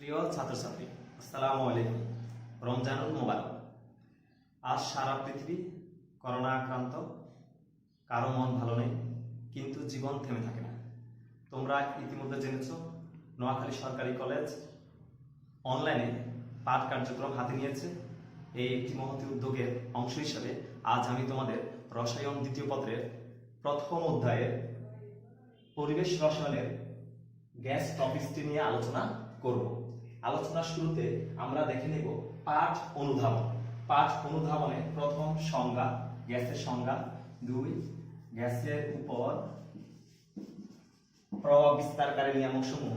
প্রিয় ছাত্রছাত্রী, আসসালামু আলাইকুম। রমজানুল মোবারক। আজ সারা পৃথিবী করোনা আক্রান্ত, কারো মন ভালো নেই, কিন্তু জীবন থেমে থাকে না। তোমরা ইতিমধ্যে জেনেছ, নোয়াখালী সরকারি কলেজ অনলাইনে পাঠ কার্যক্রম হাতে নিয়েছে। এই একটি মহতী উদ্যোগের অংশ হিসেবে আজ আমি তোমাদের রসায়ন দ্বিতীয় পত্রের প্রথম অধ্যায়ের পরিবেশ রসায়নের গ্যাস টপিকসটি নিয়ে আলোচনা করব। আলোচনার শুরুতে আমরা দেখে নেব পাঠ অনুধাবন। পাঠ অনুধাবনে প্রথম সংজ্ঞা, গ্যাসের সংজ্ঞা। 2, গ্যাসের উপর প্রভাব বিস্তারকারী নিয়ামক সমূহ।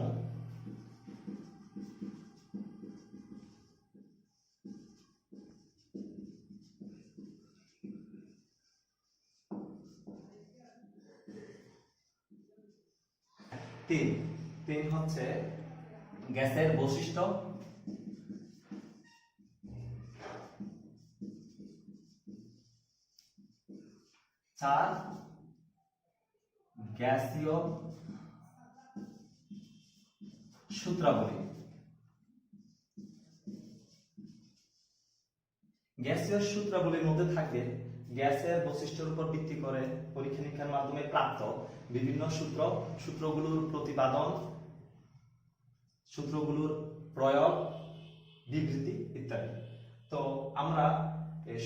3 হচ্ছে গ্যাসের বৈশিষ্ট্য। 4, গ্যাসীয় সূত্রাবলী। গ্যাসীয় সূত্রাবলীর মধ্যে থাকে গ্যাসের বৈশিষ্ট্যের উপর ভিত্তি করে পরীক্ষা নিরীক্ষার মাধ্যমে প্রাপ্ত বিভিন্ন সূত্রগুলোর প্রতিপাদন, সূত্রগুলোর প্রয়োগ, বিবৃতি ইত্যাদি। তো আমরা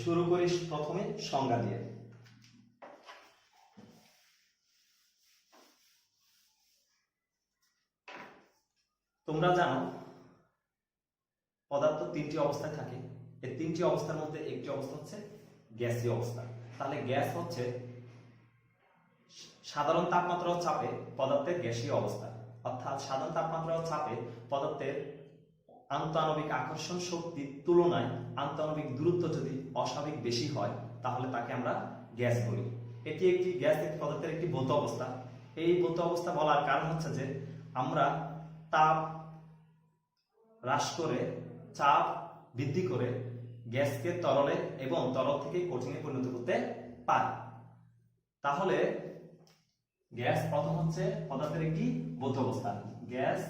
শুরু করি প্রথমে সংজ্ঞা দিয়ে। তোমরা জানো পদার্থ 3টি অবস্থায় থাকে। এই 3টি অবস্থার মধ্যে একটি অবস্থা হচ্ছে গ্যাসীয় অবস্থা। তাহলে গ্যাস হচ্ছে সাধারণ তাপমাত্রা ও চাপে পদার্থের গ্যাসীয় অবস্থা। অর্থাৎ সাধারণ তাপমাত্রা ও চাপে পদার্থের আন্তঃআণবিক আকর্ষণ শক্তির তুলনায় আন্তঃআণবিক দূরত্ব যদি অস্বাভাবিক বেশি হয়, তাহলে তাকে আমরা গ্যাস বলি। এটি একটি গ্যাস পদার্থের একটি ভৌত অবস্থা। এই ভৌত অবস্থা বলার কারণ হচ্ছে যে আমরা তাপ হ্রাস করে, চাপ বৃদ্ধি করে গ্যাসকে তরলে এবং তরল থেকে কঠিনে পরিণত করতে পারি। তাহলে গ্যাস প্রথম হচ্ছে পদার্থের একটি ভৌত অবস্থা। গ্যাস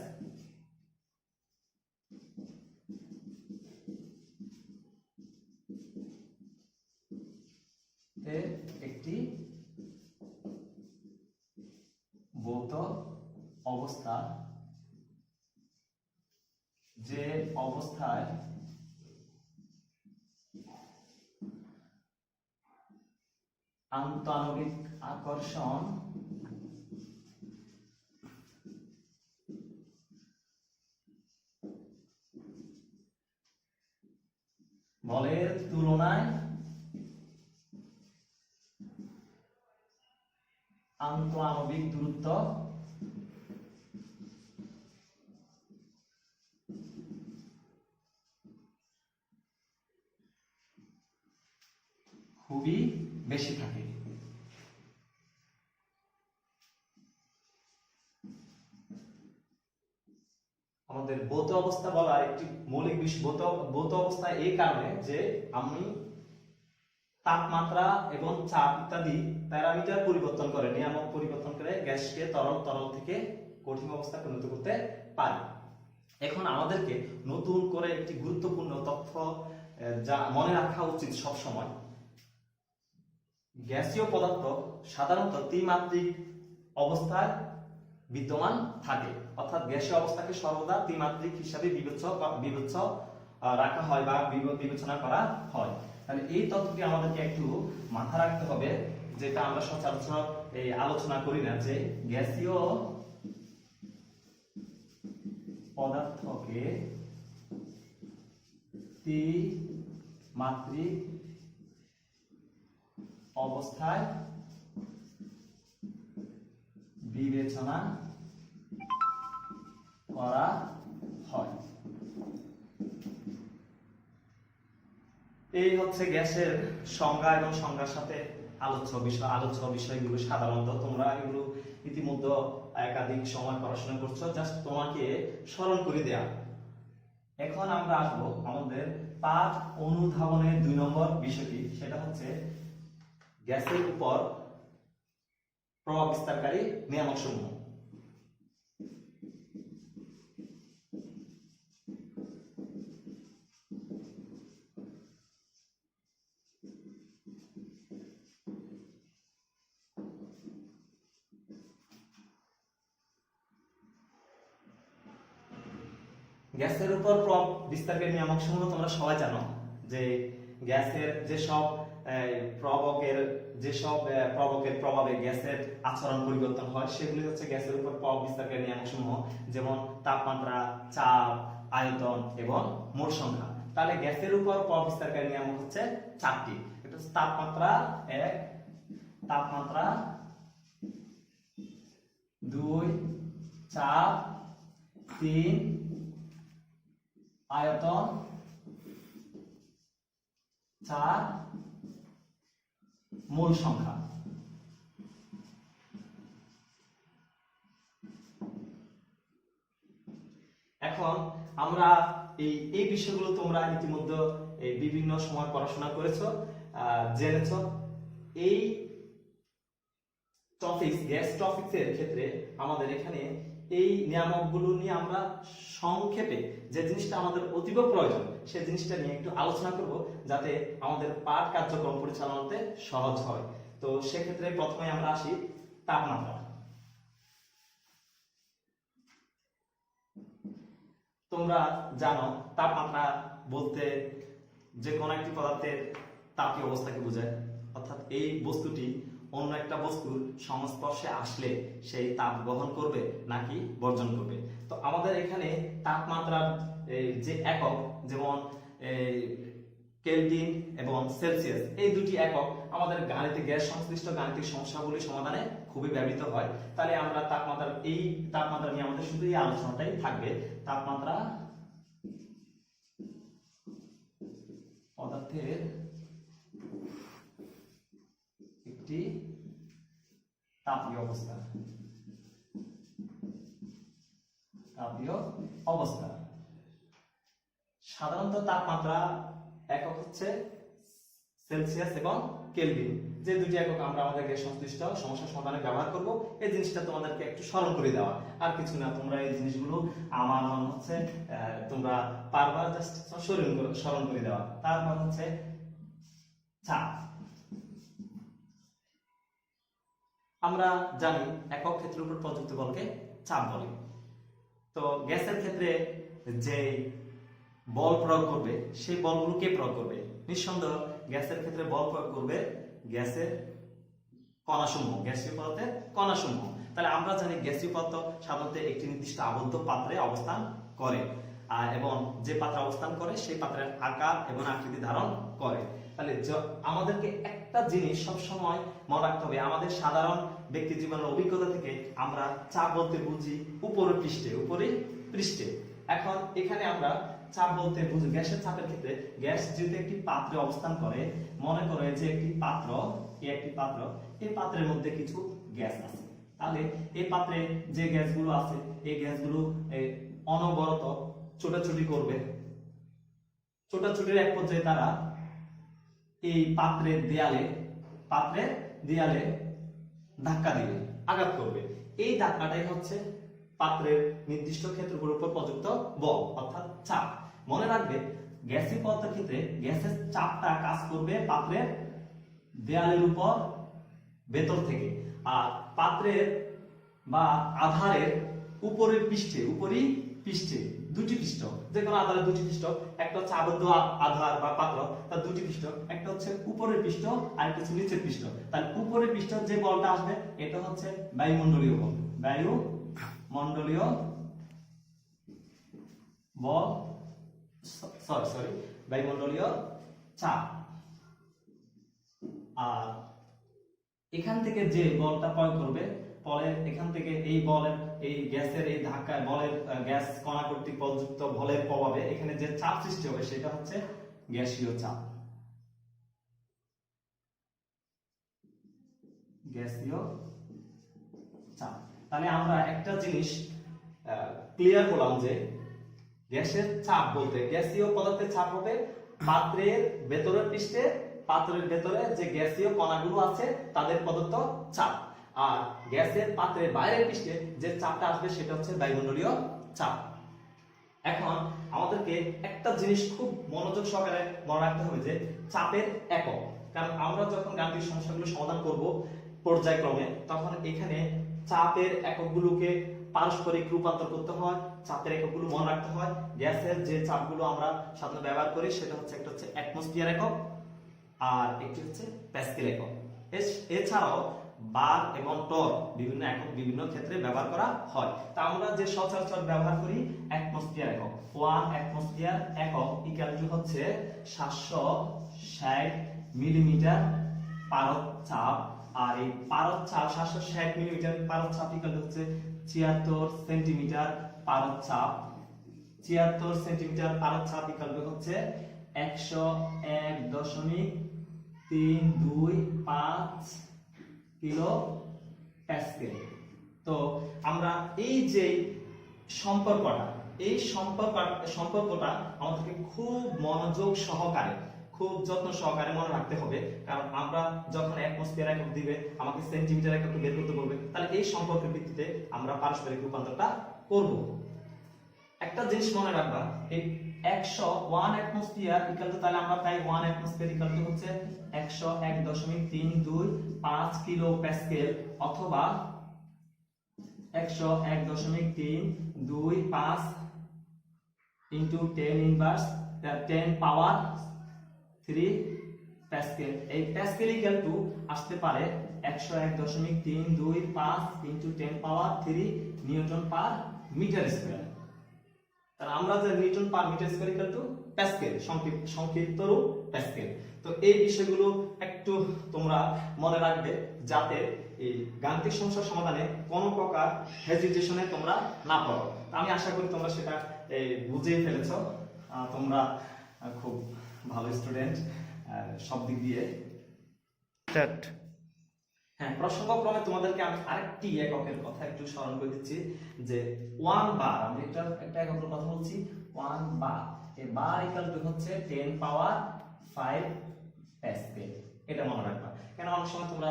একটি ভৌত অবস্থা, যে অবস্থায় আন্তঃআণবিক আকর্ষণ বলের তুলনায় আন্তঃআণবিক দূরত্ব খুবই বেশি থাকে। আমাদের ভৌত অবস্থা বলার একটি মৌলিক বিষয় ভৌত অবস্থা এই কারণে যে আমি তাপমাত্রা এবং চাপ ইত্যাদি প্যারামিটার পরিবর্তন করে, নিয়ামক পরিবর্তন করে গ্যাসকে তরল থেকে কঠিন অবস্থায় পরিণত করতে পারি। এখন আমাদেরকে নতুন করে একটি গুরুত্বপূর্ণ তথ্য যা মনে রাখা উচিত সব সময়। গ্যাসীয় পদার্থ সাধারণত ত্রিমাত্রিক অবস্থায় বিদ্যমান থাকে। অর্থাৎ গ্যাসীয় অবস্থাকে সর্বদা ত্রিমাত্রিক হিসাবে বিবেচ্য রাখা হয় বা বিবেচনা করা হয়। তাহলে এই তথ্যটি আমাদেরকে একটু মাথায় রাখতে হবে, যেটা আমরা সচরাচর আলোচনা করি না, যে গ্যাসীয় পদার্থকে ত্রিমাত্রিক অবস্থায় বিবেচনা করা হয়। এই হচ্ছে গ্যাসের সংজ্ঞা এবং সংজ্ঞার সাথে আলোচ্য বিষয়গুলো। সাধারণত তোমরা এগুলো ইতিমধ্যে একাধিক সময় পড়াশোনা করছো, জাস্ট তোমাকে স্মরণ করে দেয়া। এখন আমরা আসবো আমাদের পাঠ অনুধাবনের 2 নম্বর বিষয়টি, সেটা হচ্ছে গ্যাসের উপর প্রভাব বিস্তারকারী নিয়ামক সমূহ। গ্যাসের উপর প্রভাব বিস্তারের নিয়ামক সমূহ তোমরা সবাই জানো, যে গ্যাসের প্রভাবের প্রভাবে গ্যাসের আচরণ পরিবর্তন হয়, সেগুলি হচ্ছে গ্যাসের উপর প্রভাব বিস্তারের নিয়ামক সমূহ, যেমন তাপমাত্রা, চাপ, আয়তন এবং মোল সংখ্যা। তাহলে গ্যাসের উপর প্রভাব বিস্তারকারী নিয়ামক হচ্ছে চারটি। এটা হচ্ছে তাপমাত্রা 1, তাপমাত্রা 2, চাপ 3, আয়তন 4, মোল সংখ্যা। এখন আমরা এই বিষয়গুলো তোমরা ইতিমধ্যে বিভিন্ন সময় পড়াশোনা করেছো, জেনেছো। এই গ্যাস টপিক্সের ক্ষেত্রে আমাদের এখানে এই নিয়ামকগুলো নিয়ে আমরা সংক্ষেপে যে জিনিসটা আমাদের অতীব প্রয়োজন সেই জিনিসটা নিয়ে একটু আলোচনা করব, যাতে আমাদের পাঠ কার্যক্রম পরিচালনাতে সহজ হয়। তো সেক্ষেত্রে প্রথমে আমরা আসি তাপমাত্রা। তোমরা জানো তাপমাত্রা বলতে যে কোনো একটি পদার্থের তাপীয় অবস্থাকে বোঝায়, অর্থাৎ এই বস্তুটি অন্য একটা বস্তুর সংস্পর্শে আসলে সেই তাপ গ্রহণ করবে নাকি বর্জন করবে। তো আমাদের এখানে তাপমাত্রার যে একক, যেমন কেলভিন এবং সেলসিয়াস, এই দুটি একক আমাদের গ্যাস সংশ্লিষ্ট গাণিতিক সমস্যাগুলি সমাধানে খুবই ব্যবহৃত হয়। তাহলে আমরা তাপমাত্রা নিয়ে আমাদের শুধু এই আলোচনাটাই থাকবে। তাপমাত্রা পদার্থের একটি তাপীয় অবস্থা। সাধারণত তাপমাত্রা একক হচ্ছে সেলসিয়াস এবং কেলভিন, যে দুটি একক আমরা আমাদের গ্যাস সংশ্লিষ্ট সমস্যা সমাধানে ব্যবহার করব। এই জিনিসটা তোমাদেরকে একটু স্মরণ করে দেওয়া, আর কিছু না। তোমরা এই জিনিসগুলো আমার মনে হচ্ছে তোমরা পারবা, জাস্ট স্মরণ করে দেওয়া। তারপর হচ্ছে চাপ। আমরা জানি একক ক্ষেত্রের উপর প্রযুক্ত বলকে চাপ বলে। তো গ্যাসের ক্ষেত্রে যে বল প্রয়োগ করবে সেই বলগুলো কে প্রয়োগ করবে? নিঃসন্দেহ গ্যাসের ক্ষেত্রে বল প্রয়োগ করবে গ্যাসের কণাসমূহ, গ্যাসীয় পদার্থের কণাসমূহ। তাহলে আমরা জানি গ্যাসীয় পদার্থ সাধারণত একটি নির্দিষ্ট আবদ্ধ পাত্রে অবস্থান করে, এবং যে পাত্রে অবস্থান করে সেই পাত্রের আকার এবং আকৃতি ধারণ করে। তাহলে আমাদেরকে একটা জিনিস সবসময় মনে রাখতে হবে, আমাদের সাধারণ ব্যক্তি জীবনের অভিজ্ঞতা থেকে আমরা চাপ বলতে বুঝি উপরের পৃষ্ঠে। এখন এখানে আমরা চাপ বলতে বুঝি গ্যাসের চাপের ক্ষেত্রে, গ্যাস যেহেতু একটি পাত্রে অবস্থান করে, মনে করে যে একটি পাত্র, এই পাত্রের মধ্যে কিছু গ্যাস আছে। তাহলে এই পাত্রে যে গ্যাসগুলো আছে এই গ্যাসগুলো অনবরত ছোটাছুটি করবে। ছোটাছুটির এক পর্যায়ে তারা এই পাত্রের দেয়ালে ধাক্কা দিবে, আঘাত করবে। এই ধাক্কাটাই হচ্ছে পাত্রের নির্দিষ্ট ক্ষেত্রগুলোর উপর প্রযুক্ত বল, অর্থাৎ চাপ। মনে রাখবে গ্যাসীয় পদার্থের ক্ষেত্রে গ্যাসের চাপটা কাজ করবে পাত্রের দেয়ালের উপর ভেতর থেকে, আর পাত্রের বা আধারের উপরের পৃষ্ঠে দুটি পৃষ্ঠ, যে কোনো আধারের দুটি পৃষ্ঠ, একটা হচ্ছে আবদ্ধ আধার বা পাত্র, তার দুটি পৃষ্ঠ, একটা হচ্ছে উপরের পৃষ্ঠ আর একটা হচ্ছে নিচের পৃষ্ঠ। তাহলে উপরের পৃষ্ঠ যে বলটা আসবে এটা হচ্ছে বায়ুমণ্ডলীয় বল, বায়ুমণ্ডলীয় চাপ। আর এখান থেকে যে বলটা প্রয়োগ করবে, এখান থেকে এই গ্যাসের এই ধাক্কায় গ্যাস কণা কর্তৃক প্রযুক্ত বলের প্রভাবে এখানে যে চাপ সৃষ্টি হবে সেটা হচ্ছে গ্যাসীয় চাপ। তাহলে আমরা একটা জিনিস ক্লিয়ার করলাম যে গ্যাসের চাপ বলতে গ্যাসীয় পদার্থের চাপ হবে পাত্রের ভেতরে যে গ্যাসীয় কণাগুলো আছে তাদের প্রদত্ত চাপ, আর গ্যাসের পাত্রের বাইরের পৃষ্ঠে যে চাপটা আসবে সেটা হচ্ছে বায়ুমণ্ডলীয় চাপ। এখন আমাদেরকে একটা জিনিস খুব মনোযোগ সহকারে মনে রাখতে হবে যে চাপের একক, কারণ আমরা যখন গাণিতিক সমস্যাগুলো সমাধান করব পর্যায়ক্রমে, তখন এখানে চাপের এককগুলোকে পারস্পরিক রূপান্তর করতে হয়, চাপের এককগুলো মনে রাখতে হয়। গ্যাসের যে চাপগুলো আমরা সাধারণত ব্যবহার করি সেটা হচ্ছে একটা হচ্ছে অ্যাটমসফিয়ার একক আর একটি হচ্ছে প্যাসকেল একক। এছাড়াও বার এবং টর বিভিন্ন একক বিভিন্ন ক্ষেত্রে ব্যবহার করা হয়। তা আমরা যে সচরাচর ব্যবহার করি অ্যাটমসফিয়ার একক, 1 অ্যাটমসফিয়ার একক ইকুয়াল টু হচ্ছে 760 মিলিমিটার পারদ চাপ। আর এই পারদ চাপ 760 মিলিমিটার পারদ চাপ ইকুয়াল টু হচ্ছে 76 সেন্টিমিটার পারদ চাপ। 76 সেন্টিমিটার পারদ চাপ ইকুয়াল টু হচ্ছে 101.325 কিলো প্যাসকেল। তো আমরা এই যে সম্পর্কটা আমাদেরকে খুব মনোযোগ সহকারে, খুব যত্ন সহকারে মনে রাখতে হবে। কারণ আমরা যখন অ্যাটমসফিয়ার একক দিবে আমাকে সেন্টিমিটার একক বের করতে বলবে, তাহলে এই সম্পর্কের ভিত্তিতে আমরা পারস্পরিক রূপান্তরটা করব। একটা জিনিস মনে রাখবা, এই 101 অ্যাটমসফিয়ার ইকুয়াল টু, তাহলে আমরা পাই 1 অ্যাটমসফিয়ার ইকুয়াল টু হচ্ছে 101.325 কিলো প্যাসকেল, অথবা 101.325 ইনটু 10 ইনভার্স 10 পাওয়ার 3 প্যাসকেল। এই প্যাসকেল ইকুয়াল টু আসতে পারে 101.325 ইনটু 10 পাওয়ার 3 নিউটন পার মিটার স্কয়ার। তাহলে আমরা যে newton per metre square equal to pascal, সংক্ষিপ্ত রূপ প্যাসকেল। তো এই বিষয়গুলো একটু তোমরা মনে রাখবে, যাতে এই গাণিতিক সমস্যার সমাধানে কোনো প্রকার হেজিটেশনে তোমরা না পড়ো। আমি আশা করি তোমরা সেটা বুঝেই ফেলেছো। তোমরা খুব ভালো স্টুডেন্ট সব দিক দিয়ে। হ্যাঁ, প্রসঙ্গক্রমে তোমাদেরকে আমি আরেকটি এককের কথা একটু স্মরণ করে দিচ্ছি, যে 1 বার। আমি একটা এককের কথা বলছি, 1 বার। এই বার ইকুয়াল টু হচ্ছে 10 পাওয়ার 5 প্যাসকেল। এটা মনে রাখবা, কেন অনেক সময় তোমরা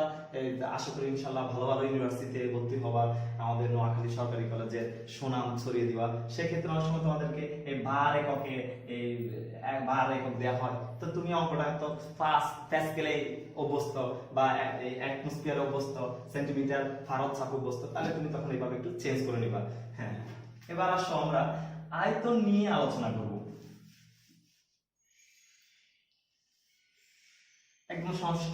আশা করি ইনশাআল্লাহ ভালো ভালো ইউনিভার্সিটিতে ভর্তি হবা, আমাদের নোয়াখালী সরকারি কলেজের সুনাম ছড়িয়ে দিবা। সেক্ষেত্রে অনেক সময় তোমাদেরকে এই বার এককে বার একক দেওয়া হয়। তো তুমি অঙ্কটা তো প্যাসকেলে অভ্যস্ত বা অ্যাটমসফিয়ারে অভ্যস্ত, সেন্টিমিটার পারদ চাপ অভ্যস্ত, তাহলে তুমি তখন এইভাবে একটু চেঞ্জ করে নিবা। হ্যাঁ, এবার আসো আমরা আয়তন নিয়ে আলোচনা করব। একদম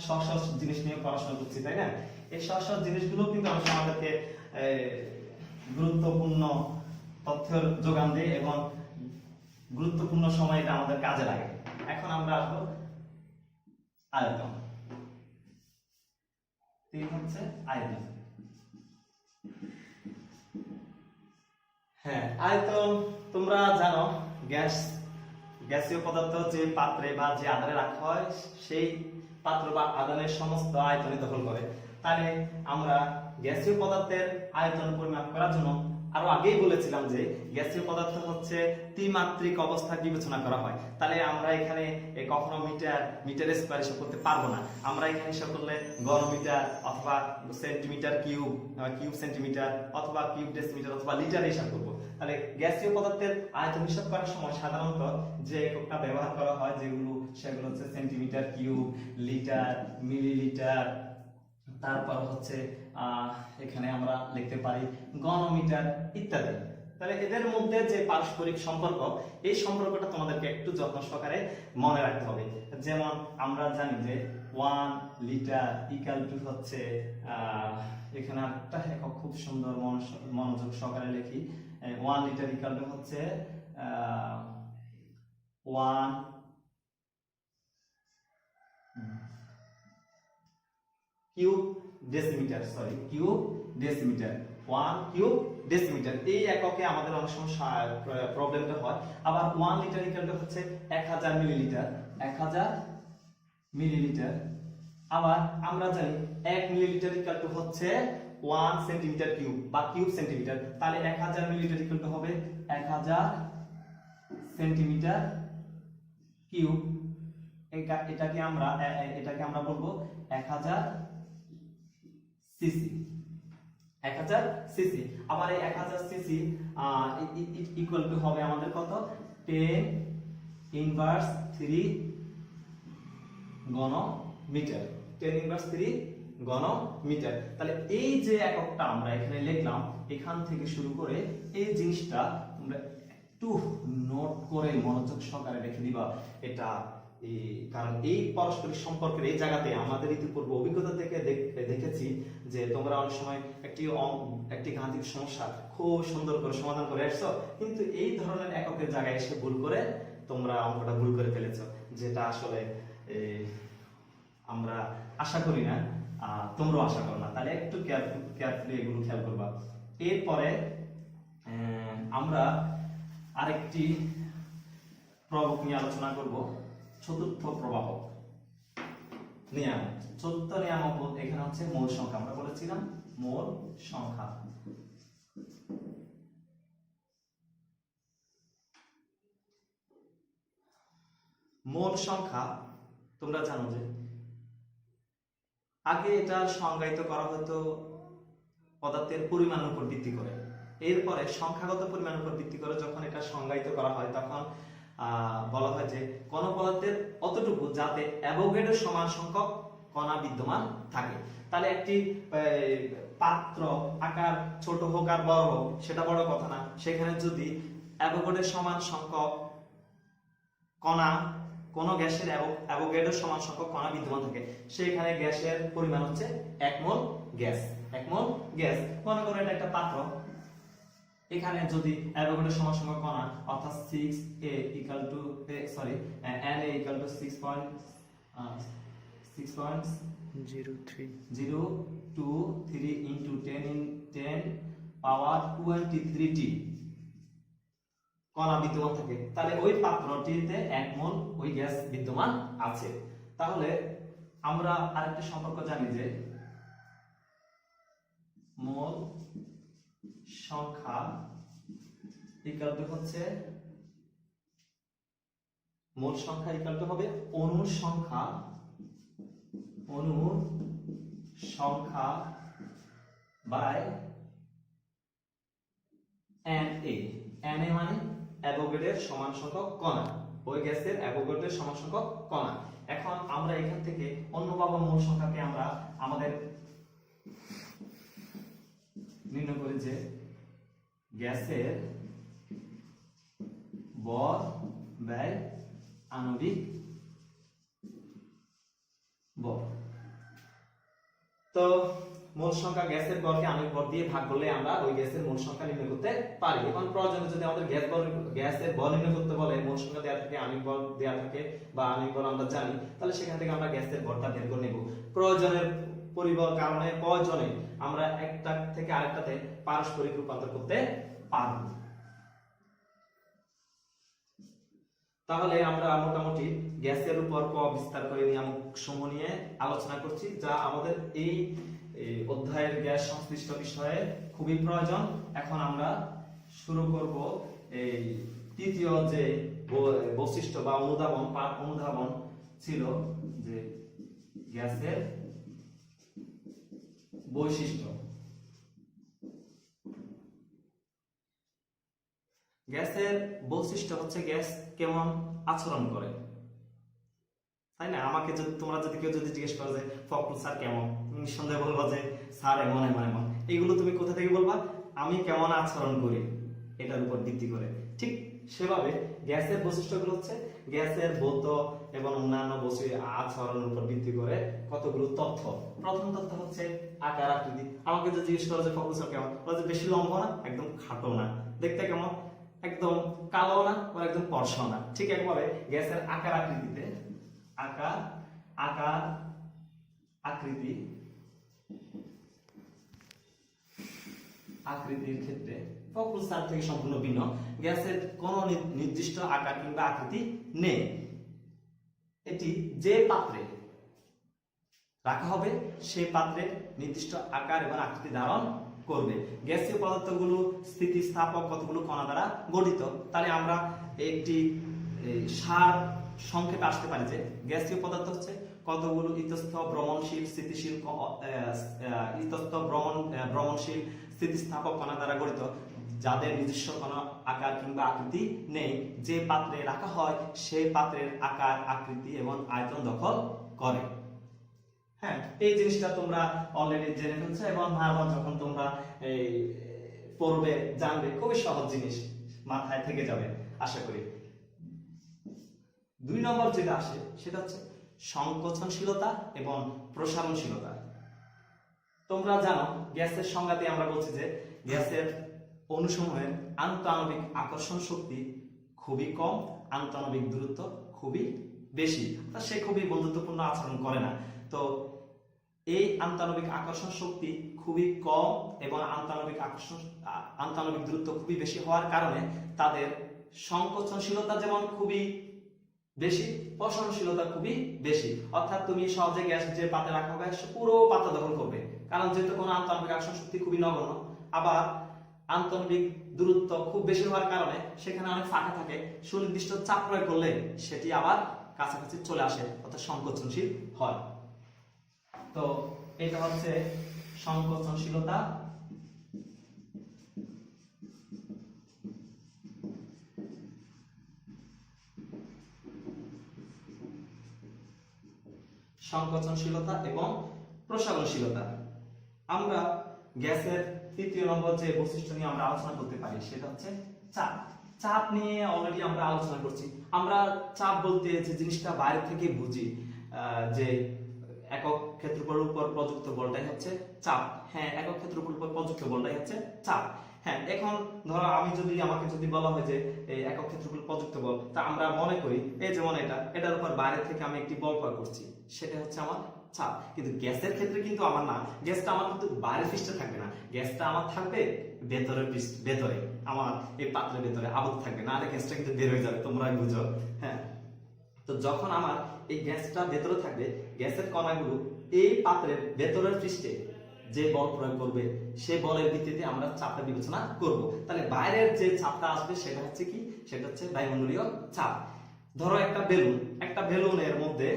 সহজ জিনিস নিয়ে পড়াশোনা করছি, তাই না? এই সহজ জিনিসগুলো কিন্তু আমাদেরকে গুরুত্বপূর্ণ তথ্যের যোগান দেয় এবং গুরুত্বপূর্ণ সময় এটা আমাদের কাজে লাগে। এখন আমরা আসবো আয়তন। হচ্ছে আয়তন। হ্যাঁ, আয়তন তোমরা জানো, গ্যাসীয় পদার্থ যে পাত্রে বা যে আধারে রাখা হয় সেই পাত্র বা আধানের সমস্ত আয়তনে দখল করে। তাহলে আমরা গ্যাসীয় পদার্থের আয়তন পরিমাপ করার জন্য আরো আগেই বলেছিলাম যে গ্যাসীয় পদার্থ হচ্ছে ত্রিমাত্রিক অবস্থা বিবেচনা করা হয়। তাহলে আমরা এখানে কখনো মিটার স্কয়ার হিসাব করতে পারবো না। আমরা এখানে হিসাব করলে ঘনমিটার অথবা সেন্টিমিটার কিউব সেন্টিমিটার অথবা কিউব ডেসিমিটার অথবা লিটার হিসাব করব। তাহলে গ্যাসীয় পদার্থের আয়তন হিসাব করার সময় সাধারণত যে এককটা ব্যবহার করা হয় সেগুলো হচ্ছে সেন্টিমিটার কিউব, লিটার, মিলিলিটার, তারপর হচ্ছে এখানে আমরা লিখতে পারি ঘনমিটার ইত্যাদি। তাহলে এদের মধ্যে যে পারস্পরিক সম্পর্ক, এই সম্পর্কটা তোমাদেরকে একটু যত্ন সহকারে মনে রাখতে হবে। যেমন আমরা জানি যে 1 লিটার ইকুয়াল টু হচ্ছে, এখানে একটা একক খুব সুন্দর মনোযোগ সহকারে লিখি, 1 লিটার ইকুয়াল টু হচ্ছে 1 cube decimetre, cube decimetre, 1 cube decimetre. এই এককে আমাদের অনেক সময় প্রবলেমটা হয়। আবার 1 লিটার ইকুয়াল টু হচ্ছে 1000 মিলিলিটার, 1000 মিলিলিটার। আবার আমরা জানি 1 মিলিলিটার ইকুয়াল টু হচ্ছে 1 সেন্টিমিটার কিউব বা কিউব সেন্টিমিটার। তাহলে 1000 মিলিলিটার ইকুয়াল টু হবে 1000 সেন্টিমিটার কিউব। এটাকে আমরা বলবো 1000 সিসি, 1000 সিসি। আবার এই 1000 সিসি ইকুয়াল টু হবে আমাদের কত, 10 ইনভার্স 3 ঘন মিটার, 10 ইনভার্স 3 ঘনমিটার। তাহলে এই যে এককটা আমরা এখানে লিখলাম, এখান থেকে শুরু করে এই জিনিসটা তোমরা একটু নোট করে মনোযোগ সহকারে রেখে দিবা। এটা কারণ এই পারস্পরিক সম্পর্কের এই জায়গাতে আমাদের ইতিপূর্বে অভিজ্ঞতা থেকে দেখেছি যে তোমরা অনেক সময় একটি গাণিতিক সমস্যা খুব সুন্দর করে সমাধান করে আসছো, কিন্তু এই ধরনের এককের জায়গায় এসে ভুল করে তোমরা অঙ্কটা ভুল করে ফেলেছো, যেটা আসলে আমরা আশা করি না, তোমরাও আশা করো না। তাহলে একটু কেয়ারফুলি এগুলো খেয়াল করবা। এরপরে আমরা আরেকটি প্রভাবক নিয়ে আলোচনা করব, চতুর্থ প্রভাবক নিয়ামক। চতুর্থ নিয়ামক এখানে হচ্ছে মূল সংখ্যা। আমরা বলেছিলাম মূল সংখ্যা। মূল সংখ্যা তোমরা জানো যে আগে এটা সংজ্ঞায়িত করা হতো পদার্থের পরিমাণের উপর ভিত্তি করে, এরপরে সংখ্যাগত পরিমাণের উপর ভিত্তি করে যখন এটা সংজ্ঞায়িত করা হয় তখন বলা হয় যে কোন পদার্থের অতটুকু যাতে অ্যাভোগাড্রোর সমান সংখ্যক কণা বিদ্যমান থাকে। তাহলে একটি পাত্র আকার ছোট হোক আর বড় হোক সেটা বড় কথা না, সেখানে যদি অ্যাভোগাড্রোর সমান সংখ্যক কণা, কোন গ্যাসের অ্যাভোগাড্রোর সমান সংখ্যক কণা বিদ্যমান থাকে, সেখানে গ্যাসের পরিমাণ হচ্ছে 1 মোল গ্যাস। 1 মোল গ্যাস, মনে করো এটা একটা পাত্র, এখানে যদি অ্যাভোগাড্রোর সমান সংখ্যক কণা অর্থাৎ 6a equal to Na equal to 6.023 into 10 power 23t কণা বিদ্যমান থাকে, তাহলে ওই পাত্রটিতে 1 মোল ওই গ্যাস বিদ্যমান আছে। তাহলে আমরা আরেকটা সম্পর্ক জানি যে মোল সংখ্যা ইকুয়াল টু হচ্ছে মোল সংখ্যা ইকুয়াল টু হবে অণুর সংখ্যা বাই Na মানে অ্যাভোগাড্রোর সমান সংখ্যক কণা, ওই গ্যাসের অ্যাভোগাড্রোর সমান সংখ্যক কণা। এখন আমরা এখান থেকে অন্যভাবে মোল সংখ্যাকে আমরা আমাদের নির্ণয় করি যে গ্যাসের ভর ব্যয় আণবিক ভর। তো মোল সংখ্যা গ্যাসের ভরকে আণবিক ভর দিয়ে ভাগ করলে আমরা ওই গ্যাসের মোল সংখ্যা নির্ণয় করতে পারি। এখন প্রয়োজনে যদি আমাদের গ্যাসের ভর নির্ণয় করতে বলে, মোল সংখ্যা দেওয়া থাকে, আণবিক ভর দেওয়া থাকে বা আণবিক ভর আমরা জানি, তাহলে সেখান থেকে আমরা গ্যাসের ভরটা বের করে নেব। প্রয়োজনের কারণে প্রয়োজনে আমরা একটা থেকে আরেকটাতে পারস্পরিক রূপান্তর করতে পারব। তাহলে আমরা মোটামুটি গ্যাসের উপর বিস্তার করে নিয়ামক সমূহ নিয়ে আলোচনা করছি, যা আমাদের এই অধ্যায়ের গ্যাস সংশ্লিষ্ট বিষয়ে খুবই প্রয়োজন। এখন আমরা শুরু করব এই তৃতীয় যে বৈশিষ্ট্য বা অনুধাবন ছিল যে গ্যাসের বৈশিষ্ট্য। গ্যাসের বৈশিষ্ট্য হচ্ছে গ্যাস কেমন আচরণ করে, তাই না? আমাকে তোমরা যদি কেউ জিজ্ঞেস করো যে ফখরুল স্যার কেমন, তুমি নিঃসন্দেহে বলবা যে স্যার এমন এমন এমন। এইগুলো তুমি কোথা থেকে বলবা? আমি কেমন আচরণ করি এটার উপর ভিত্তি করে। ঠিক সেভাবে গ্যাসের বৈশিষ্ট্যগুলো হচ্ছে গ্যাসের ভৌত এবং অন্যান্য আচরণের উপর ভিত্তি করে কতগুলো তথ্য। প্রথম তথ্য হচ্ছে আকার আকৃতি। আমাকে যদি জিজ্ঞেস করো যে ফখরুল স্যার কেমন, বলা যে বেশি লম্বা না, একদম খাটো না। দেখতে কেমন? একদম কালো না, বা একদম ফর্সা না। ঠিক একভাবে গ্যাসের আকার আকৃতিতে আকৃতির ক্ষেত্রে ফখরুল স্যার থেকে সম্পূর্ণ ভিন্ন। গ্যাসের কোনো নির্দিষ্ট আকার কিংবা আকৃতি নেই। এটি যে পাত্রে রাখা হবে সেই পাত্রের নির্দিষ্ট আকার এবং আকৃতি ধারণ করবে। গ্যাসীয় পদার্থগুলো স্থিতিস্থাপক কতগুলো কণা দ্বারা গঠিত। তাহলে আমরা একটি সার সংক্ষেপে আসতে পারি যে গ্যাসীয় পদার্থ হচ্ছে কতগুলো ইতস্ত ভ্রমণশীল স্থিতিস্থাপক কণা দ্বারা গঠিত, যাদের নিজস্ব কোনো আকার কিংবা আকৃতি নেই। যে পাত্রে রাখা হয় সেই পাত্রের আকার, আকৃতি এবং আয়তন দখল করে। হ্যাঁ, এই জিনিসটা তোমরা অলরেডি জেনে ফেলছো এবং বারবার যখন তোমরা এই পড়বে জানবে, খুবই সহজ জিনিস, মাথায় থেকে যাবে আশা করি। 2 নম্বর যেটা আসে সেটা হচ্ছে সংকোচনশীলতা এবং প্রসারণশীলতা। তোমরা জানো গ্যাসের সংজ্ঞাতে আমরা বলছি যে গ্যাসের অণুসমূহের আন্তঃআণবিক আকর্ষণ শক্তি খুবই কম, আন্তঃআণবিক দূরত্ব খুবই বেশি, তা সে খুবই বন্ধুত্বপূর্ণ আচরণ করে না। তো এই আন্তঃআণবিক আকর্ষণ শক্তি খুবই কম এবং আন্তঃআণবিক দূরত্ব খুবই বেশি হওয়ার কারণে তাদের সংকোচনশীলতা যেমন খুবই বেশি, প্রসারণশীলতা খুবই বেশি। অর্থাৎ তুমি সহজে গ্যাস যে পাতে রাখা হবে পুরো পাতা দখল করবে, কারণ যেহেতু কোনো আন্তঃআণবিক আকর্ষণ শক্তি খুবই নগণ্য, আবার আন্তঃআণবিক দূরত্ব খুব বেশি হওয়ার কারণে সেখানে অনেক ফাঁকা থাকে, সুনির্দিষ্ট চাপ প্রয়োগ করলে সেটি আবার কাছাকাছি চলে আসে, অর্থাৎ সংকোচনশীল হয়। তো এটা হচ্ছে সংকোচনশীলতা। সংকোচনশীলতা এবং প্রসারণশীলতা। আমরা গ্যাসের 3য় নম্বর যে বৈশিষ্ট্য নিয়ে আমরা আলোচনা করতে পারি সেটা হচ্ছে চাপ। চাপ নিয়ে অলরেডি আমরা আলোচনা করছি। আমরা চাপ বলতে যে জিনিসটা বাইরে থেকে বুঝি, যে একক ক্ষেত্রফলের উপর প্রযুক্ত বলটাই হচ্ছে চাপ। হ্যাঁ, একক ক্ষেত্রফলের উপর প্রযুক্ত বলটাই হচ্ছে চাপ। হ্যাঁ, এখন ধরো আমাকে যদি বলা হয় যে এই একক ক্ষেত্রফল প্রযুক্ত বল, তা আমরা মনে করি এই যেমন এটার উপর বাইরে থেকে আমি একটি বল প্রয়োগ করছি, সেটা হচ্ছে আমার চাপ। কিন্তু গ্যাসের ক্ষেত্রে কিন্তু আমার না, গ্যাসটা আমার কিন্তু বাইরের পৃষ্ঠে থাকবে না, গ্যাসটা আমার থাকবে ভেতরে, আমার এই পাত্রের ভেতরে আবদ্ধ থাকবে, না হলে গ্যাসটা কিন্তু বের হয়ে যাবে, তোমরা বুঝো। হ্যাঁ, তো যখন আমার এই গ্যাসটা ভেতরে থাকবে, গ্যাসের কণাগুলো এই পাত্রের ভেতরের পৃষ্ঠে যে বল প্রয়োগ করবে সে বলের ভিত্তিতে আমরা চাপটা বিবেচনা করব। তাহলে বাইরের যে চাপটা আসবে সেটা হচ্ছে কি, সেটা হচ্ছে বায়ুমণ্ডলীয় চাপ। ধরো একটা বেলুনের মধ্যে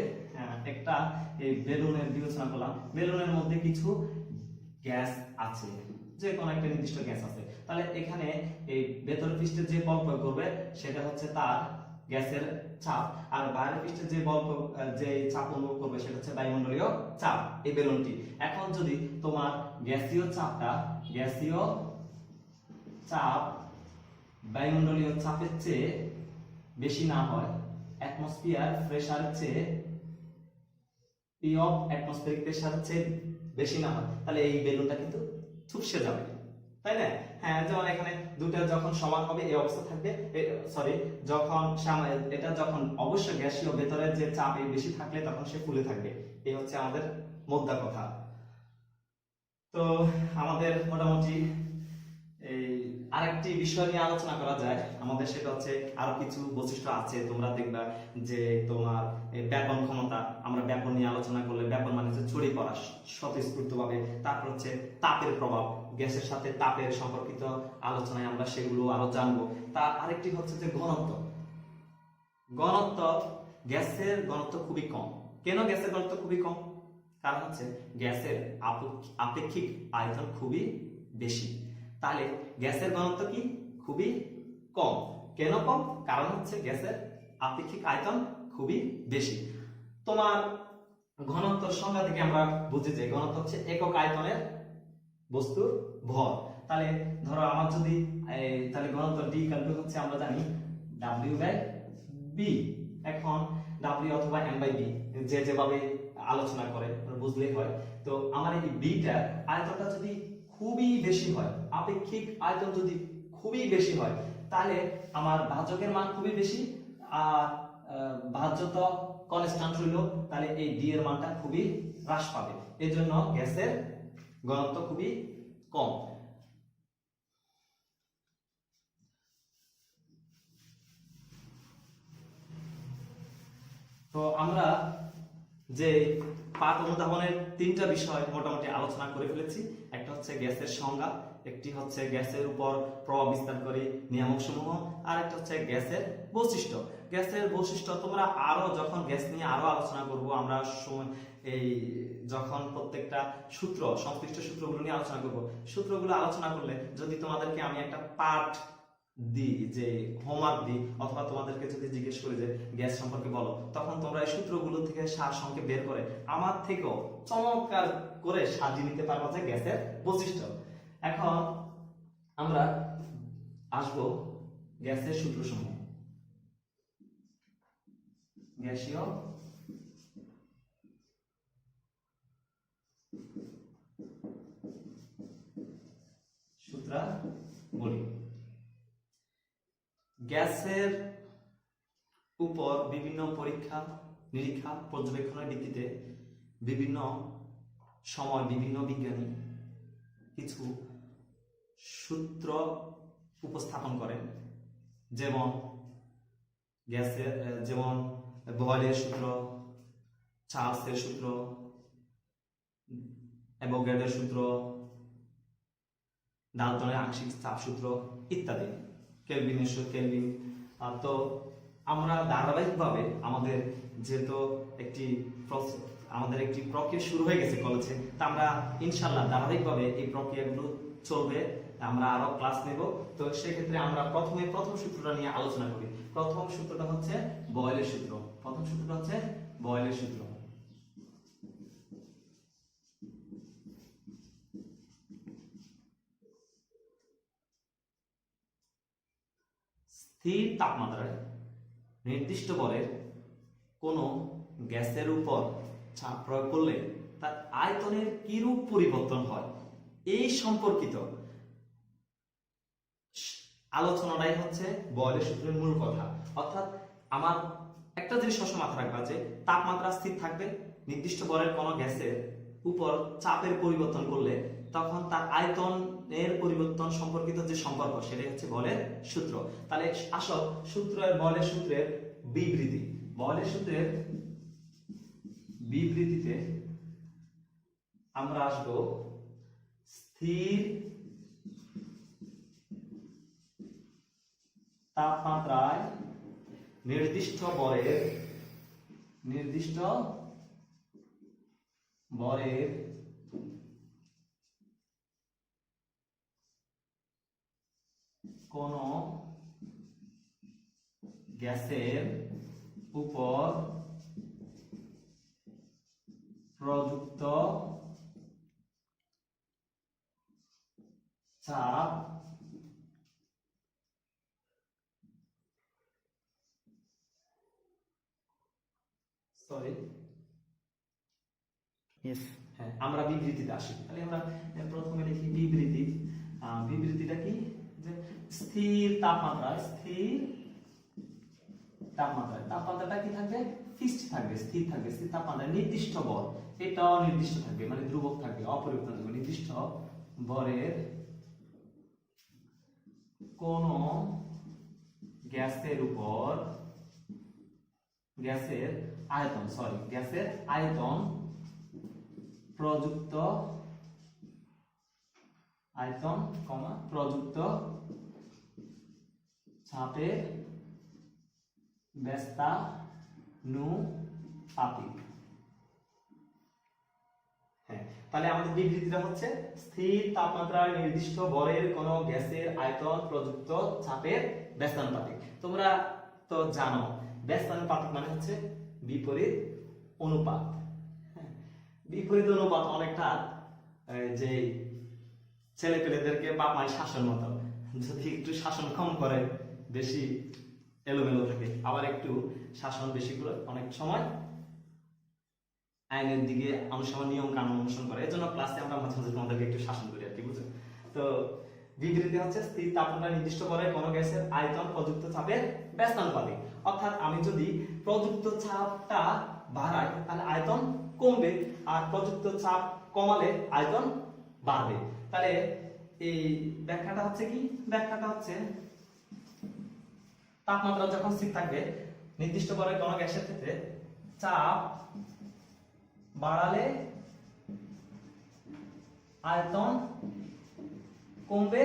এই বেলুনের বিবেচনা করলাম, বেলুনের মধ্যে কিছু গ্যাস আছে, যে কোনো একটা নির্দিষ্ট গ্যাস আছে। তাহলে এখানে এই ভেতরের পৃষ্ঠে যে বল প্রয়োগ করবে সেটা হচ্ছে তার গ্যাসের চাপ, আর বাইরের পৃষ্ঠে যে চাপ অনুভব করবে সেটা হচ্ছে বায়ুমণ্ডলীয় চাপ এই বেলুনটি। এখন যদি তোমার গ্যাসীয় চাপ বায়ুমণ্ডলীয় চাপের চেয়ে বেশি না হয়, অ্যাটমসফিয়ার প্রেসারের চেয়ে পি অফ অ্যাটমসফিয়ারিক প্রেসারের চেয়ে বেশি না হয়, তাহলে এই বেলুনটা কিন্তু চুপসে যাবে, তাই না? হ্যাঁ, যেমন এখানে দুটো যখন সমান হবে এই অবস্থা থাকবে, যখন অবশ্য গ্যাসীয় ভেতরের যে চাপ বেশি থাকলে তখন সে ফুলে থাকবে। এই হচ্ছে আমাদের মোদ্দা কথা। তো আমাদের মোটামুটি এই আরেকটি বিষয় নিয়ে আলোচনা করা যায় আমাদের, সেটা হচ্ছে আরো কিছু বৈশিষ্ট্য আছে। তোমরা দেখবা যে তোমার ব্যাপন ক্ষমতা, আমরা ব্যাপন নিয়ে আলোচনা করলে ব্যাপন মানে হচ্ছে ছড়িয়ে পড়া স্বতঃস্ফূর্তভাবে। তারপর হচ্ছে তাপের প্রভাব, গ্যাসের সাথে তাপের সম্পর্কিত আলোচনায় আমরা সেগুলো আরো জানবো। তার আরেকটি হচ্ছে যে ঘনত্ব। গ্যাসের ঘনত্ব খুবই কম। কেন গ্যাসের ঘনত্ব খুবই কম? কারণ হচ্ছে গ্যাসের আপেক্ষিক আয়তন খুবই বেশি। তাহলে গ্যাসের ঘনত্ব কি খুবই কম। কেন কম? কারণ হচ্ছে গ্যাসের আপেক্ষিক আয়তন খুবই বেশি। তোমার ঘনত্বের সংজ্ঞা থেকে আমরা বুঝি যে ঘনত্ব হচ্ছে একক আয়তনের বস্তুর ভর। তাহলে ধরো আমার যদি তাহলে ঘনত্ব ডি ইকুয়াল হচ্ছে আমরা জানি W/B। এখন W অথবা M/B যেভাবে আলোচনা করে বুঝলেই হয়। তো আমার এই বিটার আয়তনটা যদি খুবই বেশি হয়, আপেক্ষিক আয়তন যদি খুবই বেশি হয়, তাহলে আমার ভাজকের মান খুবই বেশি, আর ভাজ্যতা কনস্ট্যান্ট হইল, তাহলে এই ডি এর মানটা খুবই হ্রাস পাবে। এই জন্য গ্যাসের ঘনত্ব খুবই কম। তো আমরা যে পাঠ অনুধাবনের 3টা বিষয় মোটামুটি আলোচনা করে ফেলেছি। একটা হচ্ছে গ্যাসের সংজ্ঞা, একটি হচ্ছে গ্যাসের উপর প্রভাব বিস্তার করে নিয়ামক সমূহ, আর একটা হচ্ছে গ্যাসের বৈশিষ্ট্য। গ্যাসের বৈশিষ্ট্য তোমরা আরো যখন গ্যাস নিয়ে আরো আলোচনা করব, আমরা যখন প্রত্যেকটা সংশ্লিষ্ট সূত্রগুলো নিয়ে আলোচনা করব, সূত্রগুলো আলোচনা করলে যদি তোমাদেরকে আমি একটা পাঠ দিই, যে হোমওয়ার্ক দিই, অথবা তোমাদেরকে যদি জিজ্ঞেস করি যে গ্যাস সম্পর্কে বলো, তখন তোমরা এই সূত্রগুলো থেকে সারসংক্ষেপ বের করে আমার থেকেও চমৎকার করে সাজিয়ে নিতে পারবা যে গ্যাসের বৈশিষ্ট্য। এখন আমরা আসবো গ্যাসের সূত্রসমূহ। গ্যাসীয় সূত্রাবলী। গ্যাসের উপর বিভিন্ন পরীক্ষা নিরীক্ষা পর্যবেক্ষণের ভিত্তিতে বিভিন্ন সময় বিভিন্ন বিজ্ঞানী কিছু সূত্র উপস্থাপন করেন, যেমন গ্যাসের যেমন বয়েলের সূত্র, চার্লসের সূত্র, অ্যাভোগাড্রোর সূত্র, ডাল্টনের আংশিক চাপ সূত্র ইত্যাদি, কেলভিনের সূত্র, কেলভিন। তো আমরা ধারাবাহিকভাবে আমাদের যেহেতু আমাদের একটি প্রক্রিয়া শুরু হয়ে গেছে কলেজে, তা আমরা ইনশাল্লাহ ধারাবাহিকভাবে এই প্রক্রিয়াগুলো চলবে, আমরা আরো ক্লাস নেব। তো সেক্ষেত্রে আমরা প্রথম সূত্রটা নিয়ে আলোচনা করি। প্রথম সূত্রটা হচ্ছে বয়েলের সূত্র। প্রথম সূত্রটা হচ্ছে বয়েলের সূত্র। স্থির তাপমাত্রায় নির্দিষ্ট বলের কোনো গ্যাসের উপর চাপ প্রয়োগ করলে তার আয়তনের কিরূপ পরিবর্তন হয়, এই সম্পর্কিত আলোচনাটাই হচ্ছে বয়েলের সূত্রের মূল কথা। অর্থাৎ আমার একটা জিনিস সবসময় মাথায় রাখবা যে তাপমাত্রা স্থির থাকবে, নির্দিষ্ট বলের কোনো গ্যাসের উপর চাপের পরিবর্তন করলে তখন তার আয়তনের পরিবর্তন সম্পর্কিত যে সম্পর্ক, সেটাই হচ্ছে বয়েলের সূত্র। তাহলে আসো বয়েলের সূত্রের বিবৃতি। বয়েলের সূত্রের বিবৃতিতে আমরা আসবো স্থির তাপমাত্রায় নির্দিষ্ট বরের কোন গ্যাসের উপর প্রযুক্ত চাপ আমরা বিবৃতিতে আসি। তাহলে আমরা প্রথমে লিখি বিবৃতি। বিবৃতিটা কি, যে স্থির তাপমাত্রাটা কি থাকবে, ফিক্সড থাকবে, স্থির থাকবে। স্থির তাপমাত্রায় নির্দিষ্ট বল, এটাও নির্দিষ্ট থাকবে, মানে ধ্রুবক থাকবে, অপরিবর্তন থাকবে। নির্দিষ্ট বলের কোন গ্যাসের উপর গ্যাসের আয়তন প্রযুক্ত চাপের ব্যস্তানুপাতিক। তাহলে আমাদের বিবৃতিটা হচ্ছে স্থির তাপমাত্রায় নির্দিষ্ট বলের কোন গ্যাসের আয়তন প্রযুক্ত চাপের ব্যস্তানুপাতিক। তোমরা তো জানো ব্যস্তানুপাতিক মানে হচ্ছে বিপরীত অনুপাত। বিপরীত অনুপাত অনেকটা যে ছেলে পেলেদেরকে বাপ মায়ের শাসন মতো, যদি একটু শাসন কম করে বেশি এলোমেলো থাকে, আবার একটু শাসন বেশি করে অনেক সময় আইনের দিকে নিয়ম কানুন অনুসরণ করে। এর জন্য ক্লাসে আমরা মাঝে মাঝে তোমাদেরকে একটু শাসন করি আর কি, বুঝছো? তো বিবৃতি হচ্ছে স্থির তাপমাত্রা নির্দিষ্ট করে কোন গ্যাসের আয়তন প্রযুক্ত চাপের ব্যস্তানুপাতিক। অর্থাৎ আমি যদি প্রযুক্ত চাপটা বাড়াই তাহলে আয়তন কমবে, আর প্রযুক্ত চাপ কমালে আয়তন বাড়বে। তাহলে এই ব্যাখ্যাটা হচ্ছে কি, ব্যাখ্যাটা হচ্ছে তাপমাত্রা যখন স্থির থাকবে নির্দিষ্ট করে কোন গ্যাসের ক্ষেত্রে চাপ বাড়ালে আয়তন কমবে,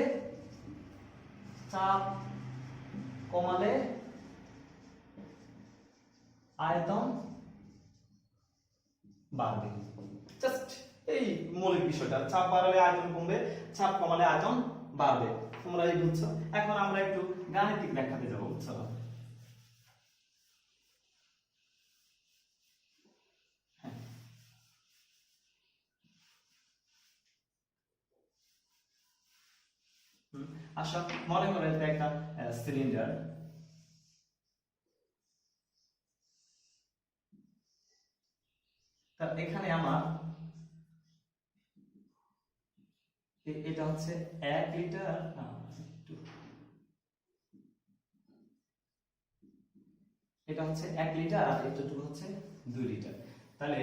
চাপ কমালে আয়তন বাড়বে। জাস্ট এই মৌলিক বিষয়টা, চাপ বাড়ালে আয়তন কমবে, চাপ কমালে আয়তন বাড়বে। তোমরা এই বুঝছো। এখন আমরা একটু গাণিতিক ব্যাখ্যাতে যাবো, বুঝছো? আচ্ছা, মনে করে এটা একটা সিলিন্ডার। তা এখানে আমার এটা হচ্ছে 1 লিটার, এটা হচ্ছে 1 লিটার আর এতটুকু হচ্ছে 2 লিটার। তাহলে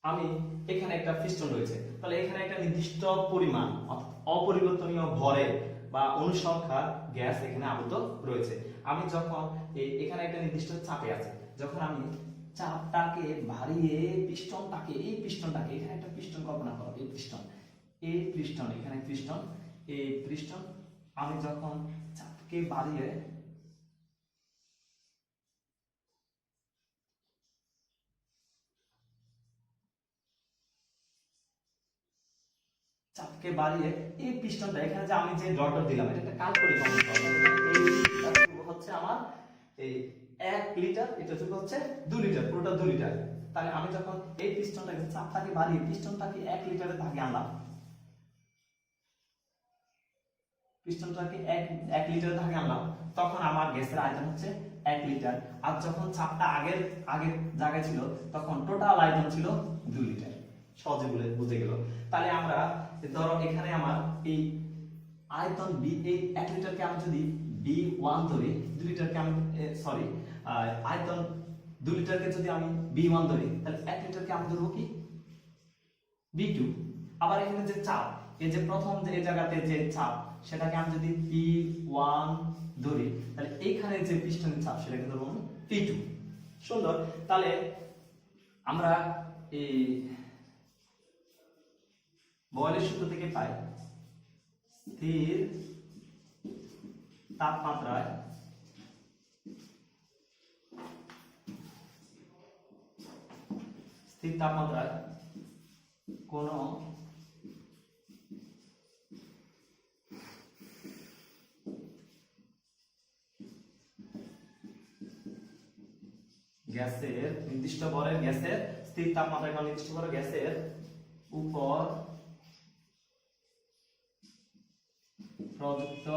আমি এখানে একটা পিস্টন রয়েছে, তাহলে এখানে একটা নির্দিষ্ট পরিমাণ অপরিবর্তনীয় ভরে বা অনুসংখ্যার গ্যাস এখানে আবদ্ধ রয়েছে। আমি যখন এখানে একটা নির্দিষ্ট চাপে আছে, যখন আমি চাপটাকে বাড়িয়ে পিস্টনটাকে এখানে একটা পিস্টন কল্পনা করো, এই পিস্টন এখানে পিস্টন, এই পিস্টন আমি যখন চাপকে বাড়িয়ে চাপকে বাড়িয়ে এই পিস্টনটা এখানে যে আমি যে ডট দিলাম এটা একটা কাল্পনিক অংশ, এই হচ্ছে আমার এই 1 লিটার, এটা হচ্ছে 2 লিটার, পুরোটা 2 লিটার। তাহলে আমি যখন এই পিস্টনটাকে চাপটাকে বাড়িয়ে পিস্টনটাকে 1 লিটারের দাগে আনলাম, পিস্টনটাকে 1 লিটারের দাগে আনলাম, তখন আমার গ্যাসের আয়তন হচ্ছে 1 লিটার। আর যখন চাপটা আগের জায়গায় ছিল তখন টোটাল আয়তন ছিল 2 লিটার। সহজে বুঝে গেল। তাহলে আমরা ধরো এখানে আমার এই আয়তন বি, এই 1 লিটারকে আমি যদি B1 ধরি, 2 লিটারকে আমি সরি আয়তন 2 লিটারকে যদি আমি B1 ধরি, তাহলে 1 লিটারকে আমি ধরবো কি B2। আবার এখানে যে চাপ, এই যে প্রথম যে এই জায়গাতে যে চাপ সেটাকে আমি যদি P1 ধরি, তাহলে এইখানে যে পিস্টনের চাপ সেটাকে ধরবো P2। সুন্দর। তাহলে আমরা এই বয়লের সূত্র থেকে পাই স্থির তাপমাত্রায় কোন গ্যাসের নির্দিষ্ট ভরের গ্যাসের স্থির তাপমাত্রায় কোন নির্দিষ্ট ভরের গ্যাসের উপর প্রযুক্ত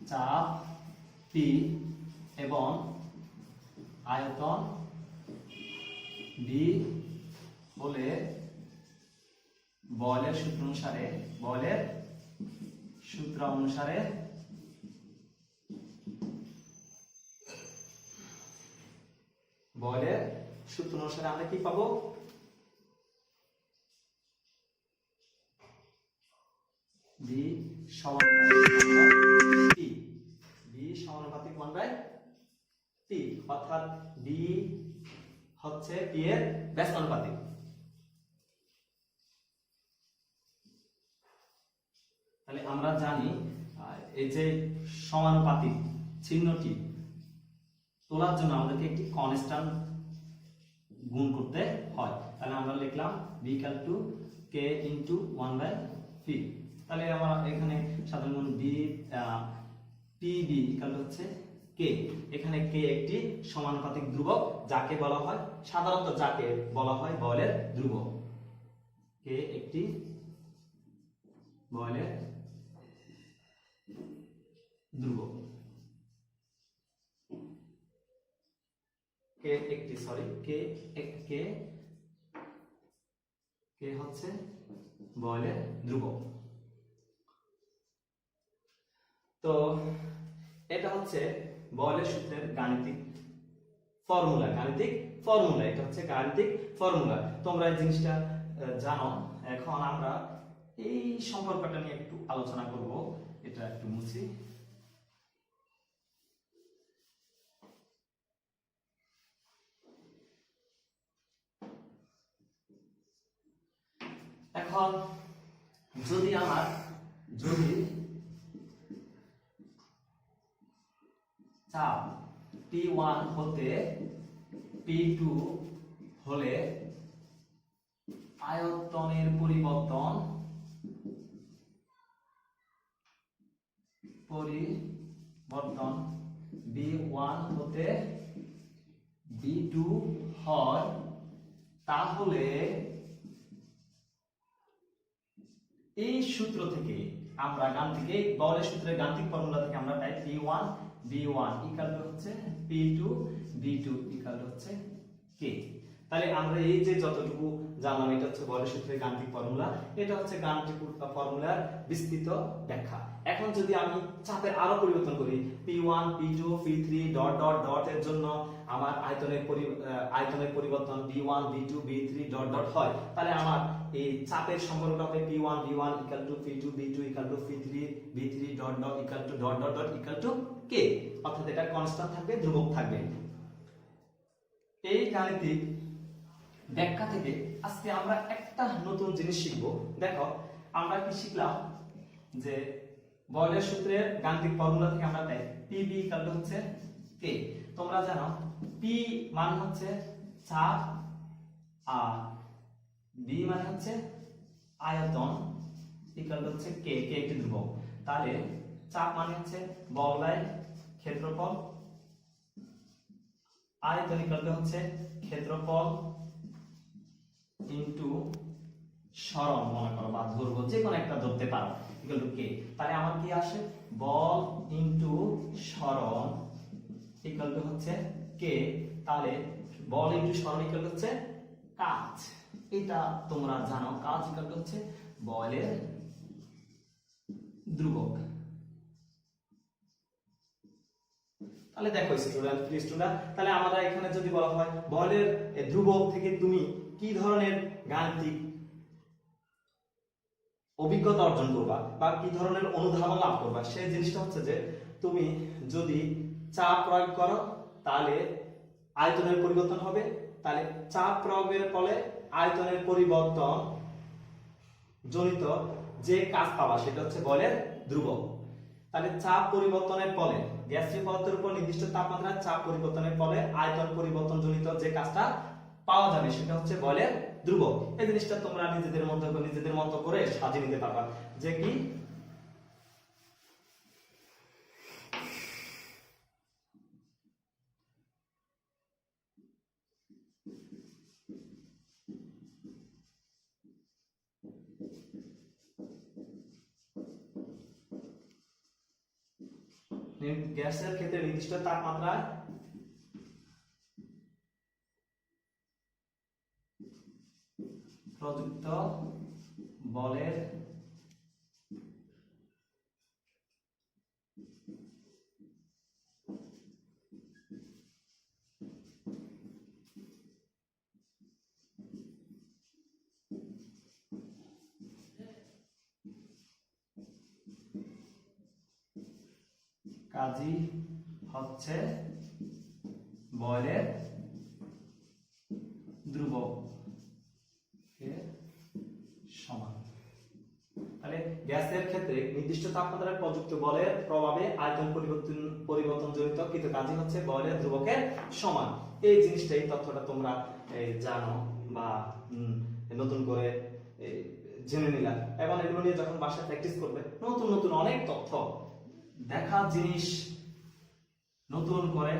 চাপ P এবং আয়তন B হলে বয়লের সূত্র অনুসারে আমরা কি পাবো? B সমানুপাতিক 1/T, অর্থাৎ B হচ্ছে P এর ব্যস্তানুপাতিক। তাহলে আমরা জানি এই যে সমানুপাতিক চিহ্নটি তোলার জন্য আমাদেরকে একটি কনস্ট্যান্ট গুণ করতে হয়। তাহলে আমরা লিখলাম B = K × 1/P। তাহলে আমরা এখানে সাধারণ গুণ PB হচ্ছে K। এখানে K একটি সমানুপাতিক ধ্রুবক, যাকে বলা হয় সাধারণত বয়লের ধ্রুবক। K একটি বয়লের ধ্রুবক। K হচ্ছে বয়লের ধ্রুবক। তো এটা হচ্ছে বয়লের সূত্রের গাণিতিক ফর্মুলা। এটা হচ্ছে গাণিতিক ফর্মুলা। তোমরা এই জিনিসটা জানো। এখন আমরা এই সম্পর্কটা নিয়ে একটু আলোচনা করব। এটা একটু মুছি। এখন যদি চাপ P1 হতে P2 হলে আয়তনের পরিবর্তন B1 হতে B2 হয়, তাহলে এই সূত্র থেকে আমরা গাণিতিক বলের সূত্রের গাণিতিক ফর্মুলা থেকে আমরা পাই P1 B1 ইকুয়াল টু হচ্ছে P2 B2 ইকুয়াল টু হচ্ছে K। তাহলে আমরা এই যে যতটুকু জানলাম এটা হচ্ছে বলের সূত্রের গাণিতিক ফর্মুলা, এটা হচ্ছে গাণিতিক ফর্মুলার বিস্তৃত ব্যাখ্যা। এখন যদি আমি চাপের আরো পরিবর্তন করি P1 P2 P3 dot dot dot এর জন্য আমার আয়তনের পরিবর্তন B1 B2 B3 dot dot হয়, তাহলে আমার এই চাপের সম্পর্কটা হবে P1 B1 equal to P2 B2 equal to P3 B3 dot dot equal to dot dot dot equal to K, অর্থাৎ এটা কনস্ট্যান্ট থাকবে, ধ্রুবক থাকবে। এই গাণিতিক ব্যাখ্যা থেকে আজকে আমরা একটা নতুন জিনিস শিখব। দেখো আমরা কি শিখলাম যে বলের সূত্রের গাণিতিক ফর্মুলা থেকে আমরা পাই PB ইকুয়াল টু হচ্ছে K। তোমরা জানো P মানে হচ্ছে চাপ আর B মানে হচ্ছে আয়তন ইকুয়াল টু হচ্ছে K, K একটি ধ্রুবক। তাহলে চাপ মানে হচ্ছে বল বাই ক্ষেত্রফল, আয়তন ইকুয়াল টু হচ্ছে ক্ষেত্রফল ইনটু সরণ, মনে করো বা দৈর্ঘ্য যে কোনো একটা ধরতে পারো, ইকুয়াল টু K। তাহলে আমার কি আসে বল ইনটু সরণ ইকুয়াল টু হচ্ছে K। তাহলে বল ইনটু সরণ ইকুয়াল টু হচ্ছে কাজ, এটা তোমরা জানো, কাজ ইকুয়াল টু হচ্ছে বলের ধ্রুবক। তাহলে দেখো স্টুডেন্ট, তাহলে আমরা এখানে যদি বলা হয় বলের ধ্রুবক থেকে তুমি কি ধরনের গাণিতিক অভিজ্ঞতা অর্জন করবা বা কি ধরনের অনুধাবন লাভ করবা, সেই জিনিসটা হচ্ছে যে তুমি যদি চাপ প্রয়োগ করো তাহলে আয়তনের পরিবর্তন হবে, তাহলে চাপ প্রয়োগের ফলে আয়তনের পরিবর্তন জনিত যে কাজ পাবা সেটা হচ্ছে বলের ধ্রুবক। তাহলে চাপ পরিবর্তনের ফলে গ্যাসীয় পদার্থের উপর নির্দিষ্ট তাপমাত্রায় চাপ পরিবর্তনের ফলে আয়তন পরিবর্তন জনিত যে কাজটা পাওয়া যাবে সেটা হচ্ছে বলের ধ্রুবক। এই জিনিসটা তোমরা নিজেদের মতো করে সাজিয়ে নিতে পারবা যে কি গ্যাসের ক্ষেত্রে নির্দিষ্ট তাপমাত্রায় প্রযুক্ত বলের কাজই হচ্ছে বলের ধ্রুবক সমান। তাহলে গ্যাসের ক্ষেত্রে নির্দিষ্ট তাপমাত্রায় প্রযুক্ত বলের প্রভাবে আয়তন পরিবর্তন জনিত কৃত কাজই হচ্ছে বলের ধ্রুবকের সমান। এই জিনিসটা, এই তথ্যটা তোমরা জানো বা নতুন করে জেনে নিলাম, এবং এগুলো নিয়ে যখন বাসায় প্র্যাকটিস করবে নতুন নতুন অনেক তথ্য দেখার জিনিস নতুন করে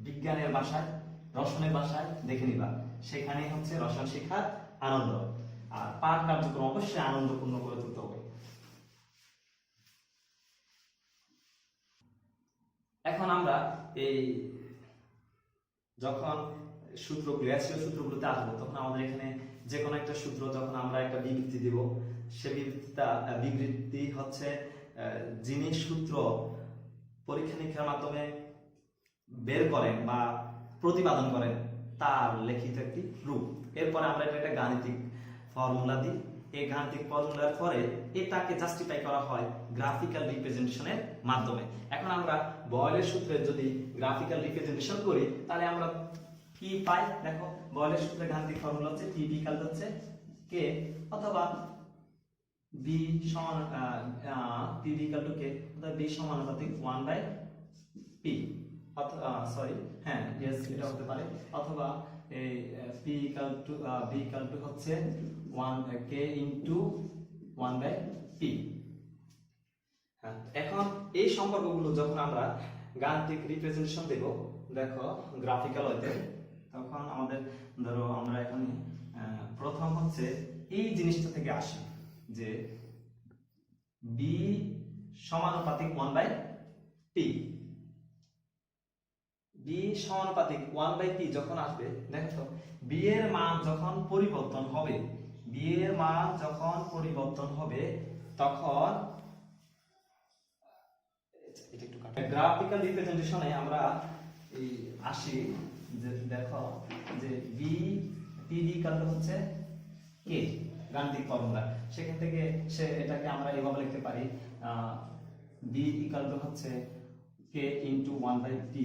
বিজ্ঞানের ভাষায় রসায়নের ভাষায় দেখে নিবা, সেখানেই হচ্ছে রসায়ন শিক্ষার আনন্দ। আর পাঠ কার্যক্রম অবশ্যই আনন্দপূর্ণ করে তুলতে হবে। এখন আমরা এই যখন গ্যাসীয় সূত্রগুলোতে আসবো তখন আমাদের এখানে যে কোনো একটা সূত্র যখন আমরা একটা বিবৃতি দিব, সে বিবৃতি হচ্ছে যিনি সূত্র পরীক্ষা নিরীক্ষার মাধ্যমে বের করেন বা প্রতিপাদন করেন তার লিখিত একটি রূপ। এরপরে আমরা একটা গাণিতিক ফর্মুলা দিই, এই গাণিতিক ফর্মুলার পরে এটাকে জাস্টিফাই করা হয় গ্রাফিক্যাল রিপ্রেজেন্টেশনের মাধ্যমে। এখন আমরা বয়েলের সূত্রে যদি গ্রাফিক্যাল রিপ্রেজেন্টেশন করি তাহলে আমরা কি পাই? দেখো বয়েলের সূত্রে গাণিতিক ফর্মুলা হচ্ছে PB ইকুয়াল হচ্ছে K, অথবা B সমান PB ইকুয়াল টু K, অথবা B সমানুপাতিক 1/P, সরি হ্যাঁ ইয়েস এটা হতে পারে, অথবা এই B ইকুয়াল টু হচ্ছে k ইনটু 1/p। হ্যাঁ, এখন এই সম্পর্কগুলো যখন আমরা গাণিতিক রিপ্রেজেন্টেশন দেব, দেখো গ্রাফিক্যাল ওয়েতে, তখন আমাদের ধরো আমরা এখানে প্রথম হচ্ছে এই জিনিসটা থেকে আসি যে b সমানুপাতিক 1/p। b সমানুপাতিক 1/p যখন আসবে, দেখো b এর মান যখন পরিবর্তন হবে, b এর মান যখন পরিবর্তন হবে তখন এটা একটু গ্রাফিক্যাল রিপ্রেজেন্টেশনে আমরা এই আসি যে দেখো যে b pd কালটা হচ্ছে k গাণিতিক ফর্মুলা, সেখান থেকে এটাকে আমরা এভাবে লিখতে পারি b ইকুয়াল টু হচ্ছে k into 1/p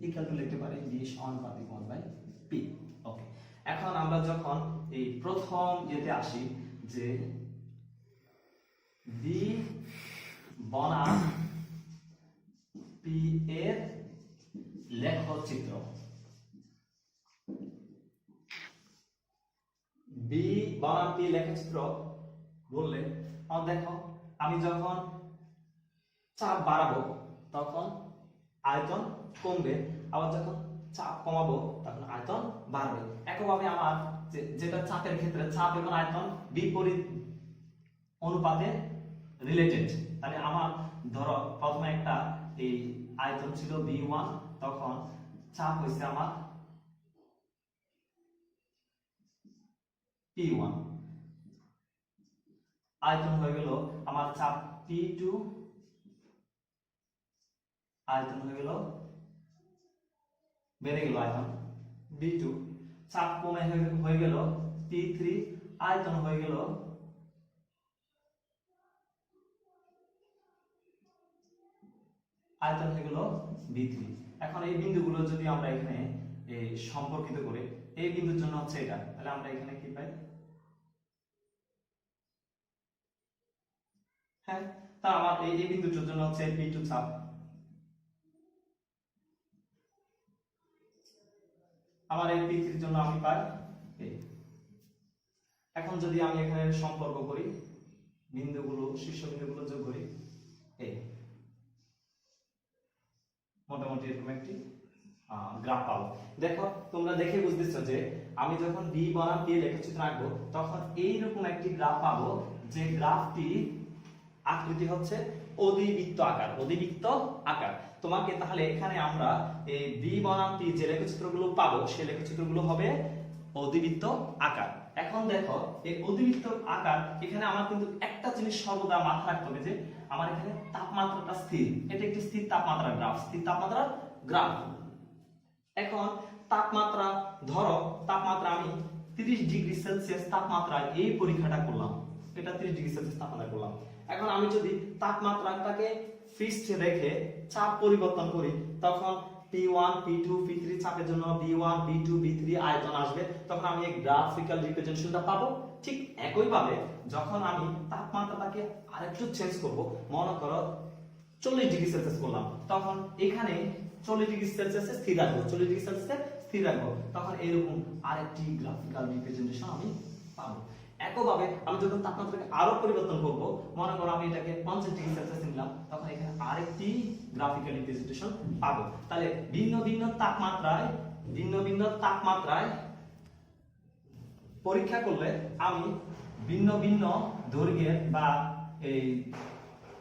equal to লিখতে পারি b সমানুপাতিক 1/p। ওকে, এখন আমরা যখন এই প্রথম ইয়েতে আসি যে b বনাম p এর লেখচিত্র, b বনাম p লেখচিত্র বললে দেখো আমি যখন চাপ বাড়াবো তখন আয়তন কমবে, আবার যখন চাপ কমাবো তখন আয়তন বাড়বে। একইভাবে আমার যেটা চাপের ক্ষেত্রে চাপ এবং আয়তন বিপরীত অনুপাতে রিলেটেড, তাহলে আমার ধরো প্রথমে একটা এই আয়তন ছিল v1, তখন চাপ হয়েছে আমার p1, আয়তন হয়ে গেল আমার চাপ p2, আয়তন হয়ে গেল বেড়ে গেল আয়তন b2, চাপ কমে হয়ে গেল p3, আয়তন হয়ে গেল b3। এখন এই বিন্দুগুলো যদি আমরা এখানে এই সম্পর্কিত করি, এই বিন্দুর জন্য হচ্ছে এটা, তাহলে আমরা এখানে কি পাই? হ্যাঁ, তা আমার এই বিন্দুর জন্য হচ্ছে p2 চাপ, আমার এই p3 এর জন্য আমি পাই এই। এখন যদি আমি এখানে সম্পর্ক করি, বিন্দুগুলো শীর্ষবিন্দুগুলো যোগ করি, এই মোটামুটি এরকম একটি গ্রাফ পাবো। দেখো তোমরা দেখে বুঝতেছো যে আমি যখন b বনাম p লেখচিত্র আঁকবো তখন এইরকম একটি গ্রাফ পাবো, যে গ্রাফটি আকৃতি হচ্ছে অধিবৃত্ত আকার, অধিবৃত্ত আকার। তোমাকে তাহলে এখানে আমরা এই b বনাম p যে লেখচিত্রগুলো পাবো সেই লেখচিত্রগুলো হবে অধিবৃত্ত আকার। এখন দেখো এই অধিবৃত্ত আকার, এখানে আমার কিন্তু একটা জিনিস সর্বদা মাথায় রাখতে হবে যে আমার এখানে তাপমাত্রাটা স্থির, এটা একটি স্থির তাপমাত্রার গ্রাফ, স্থির তাপমাত্রার গ্রাফ। এখন তাপমাত্রা ধরো তাপমাত্রা আমি 30 ডিগ্রি সেলসিয়াস তাপমাত্রায় এই পরীক্ষাটা করলাম, এটা 30 ডিগ্রি সেলসিয়াস তাপমাত্রা করলাম। এখন আমি যদি তাপমাত্রাটাকে ফিক্সড রেখে চাপ পরিবর্তন করি, তখন P1 P2 P3 চাপের জন্য B1 B2 B3 আয়তন আসবে, তখন আমি এই গ্রাফিক্যাল রিপ্রেজেন্টেশনটা পাবো। ঠিক একই ভাবে যখন আমি তাপমাত্রাটাকে আরেকটু চেঞ্জ করব, মনে করো 40 ডিগ্রি সেলসিয়াস করলাম, তখন এখানে 40 ডিগ্রি সেলসিয়াসে স্থির রাখবো, 40 ডিগ্রি সেলসিয়াসে স্থির রাখবো, তখন এরকম আরেকটি গ্রাফিক্যাল রিপ্রেজেন্টেশন আমি পাবো। একইভাবে আমি যখন তাপমাত্রাকে আরো পরিবর্তন করব, মনে করো আমি এটাকে 50 ডিগ্রি সেলসিয়াস নিলাম, তখন এখানে আরেকটি গ্রাফিক্যাল রিপ্রেজেন্টেশন পাবো। তাহলে ভিন্ন ভিন্ন তাপমাত্রায় পরীক্ষা করলে আমি ভিন্ন ভিন্ন দৈর্ঘ্যের বা এই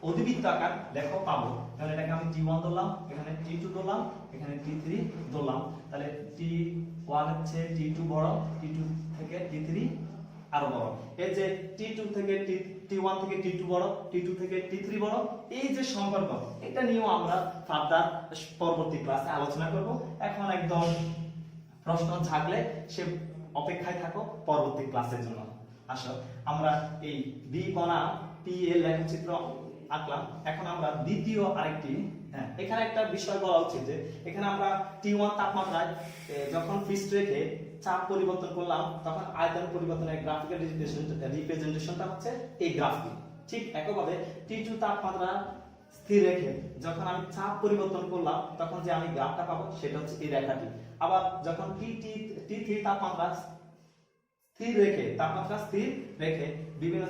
অধিবৃত্ত আকার দেখো পাবো। তাহলে এটাকে আমি T1 ধরলাম, এখানে T2 ধরলাম, এখানে T3 ধরলাম, তাহলে T1 হচ্ছে T2 বড়, T2 থেকে T3 আরো বড়, এই যে T2 থেকে T1 থেকে T2 বড়, T2 থেকে T3 বড়, এই যে সম্পর্ক, এটা নিয়েও আমরা ফার্দার পরবর্তী ক্লাসে আলোচনা করব। এখন একদম প্রশ্ন থাকলে সে অপেক্ষায় থাকো পরবর্তী ক্লাসের জন্য। আসো আমরা এই b বনাম p এর লেখচিত্র আঁকলাম। এখন আমরা দ্বিতীয় আরেকটি, এখানে একটা বিষয় বলা উচিত যে এখানে আমরা T1 তাপমাত্রায় যখন ফিক্সড রেখে চাপ পরিবর্তন করলাম, তখন আয়তন পরিবর্তনের গ্রাফিক্যাল রিপ্রেজেন্টেশনটা হচ্ছে এই গ্রাফটি। ঠিক একইভাবে T2 তাপমাত্রা স্থির রেখে যখন আমি চাপ পরিবর্তন করলাম, তখন যে আমি গ্রাফটা পাবো সেটা হচ্ছে এই রেখাটি। আবার যখন T3 তাপমাত্রা স্থির রেখে, তাপমাত্রা স্থির রেখে বিভিন্ন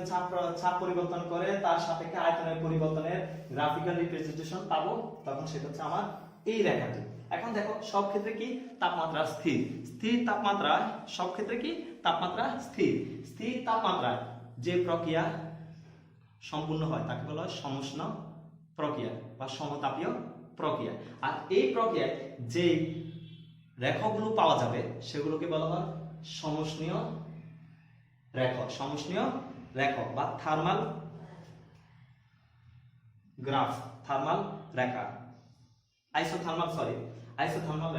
চাপ পরিবর্তন করে তার সাপেক্ষে আয়তনের পরিবর্তনের গ্রাফিক্যাল রিপ্রেজেন্টেশন পাবো, তখন সেটা হচ্ছে আমার এই রেখাটি। এখন দেখো সব ক্ষেত্রে কি তাপমাত্রা স্থির, স্থির তাপমাত্রা সব ক্ষেত্রে কি তাপমাত্রা স্থির, স্থির তাপমাত্রায় যে প্রক্রিয়া সম্পূর্ণ হয় তাকে বলা হয় সমুষ্ণ প্রক্রিয়া বা সমতাপীয় প্রক্রিয়া। আর এই প্রক্রিয়ায় যে রেখাগুলো পাওয়া যাবে সেগুলোকে বলা হয় সমষ্ণীয় রেখা, সমষ্ণীয় রেখা বা থার্মাল গ্রাফ, থার্মাল রেখা, আইসোথার্মাল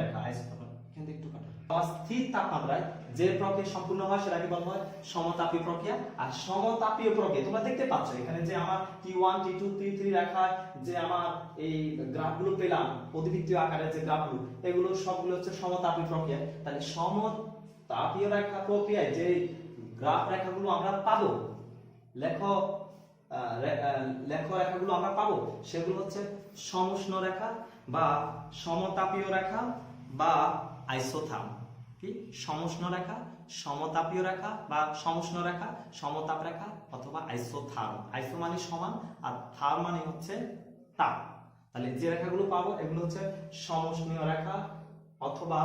রেখা, আইসোথার্মাল কিন্তু একটু কাটা। স্থির তাপমাত্রায় যে প্রক্রিয়া সম্পূর্ণ হয় সেটাকে বলা হয় সমতাপীয় প্রক্রিয়া। আর সমতাপীয় প্রক্রিয়া তোমরা দেখতে পাচ্ছ এখানে যে আমার T1 T2 T3 রেখায় যে আমার এই গ্রাফগুলো পেলাম, অধিবৃত্তীয় আকারে যে গ্রাফগুলো, এগুলো সবগুলো হচ্ছে সমতাপীয় প্রক্রিয়া। তাহলে সমতাপীয় রেখা প্রক্রিয়ায় যে গ্রাফ রেখাগুলো আমরা পাবো, লেখো রেখাগুলো আমরা পাবো, সেগুলো হচ্ছে সমুষ্ণ রেখা বা সমতাপীয় রেখা বা আইসোথার্ম। কি সমুষ্ণ রেখা, সমতাপীয় রেখা বা সমুষ্ণ রেখা, সমতাপ রেখা অথবা আইসোথার্ম। আইসো মানে সমান আর থার্ম মানে হচ্ছে তাপ। তাহলে যে রেখাগুলো পাবো এগুলো হচ্ছে সমুষ্ণীয় রেখা অথবা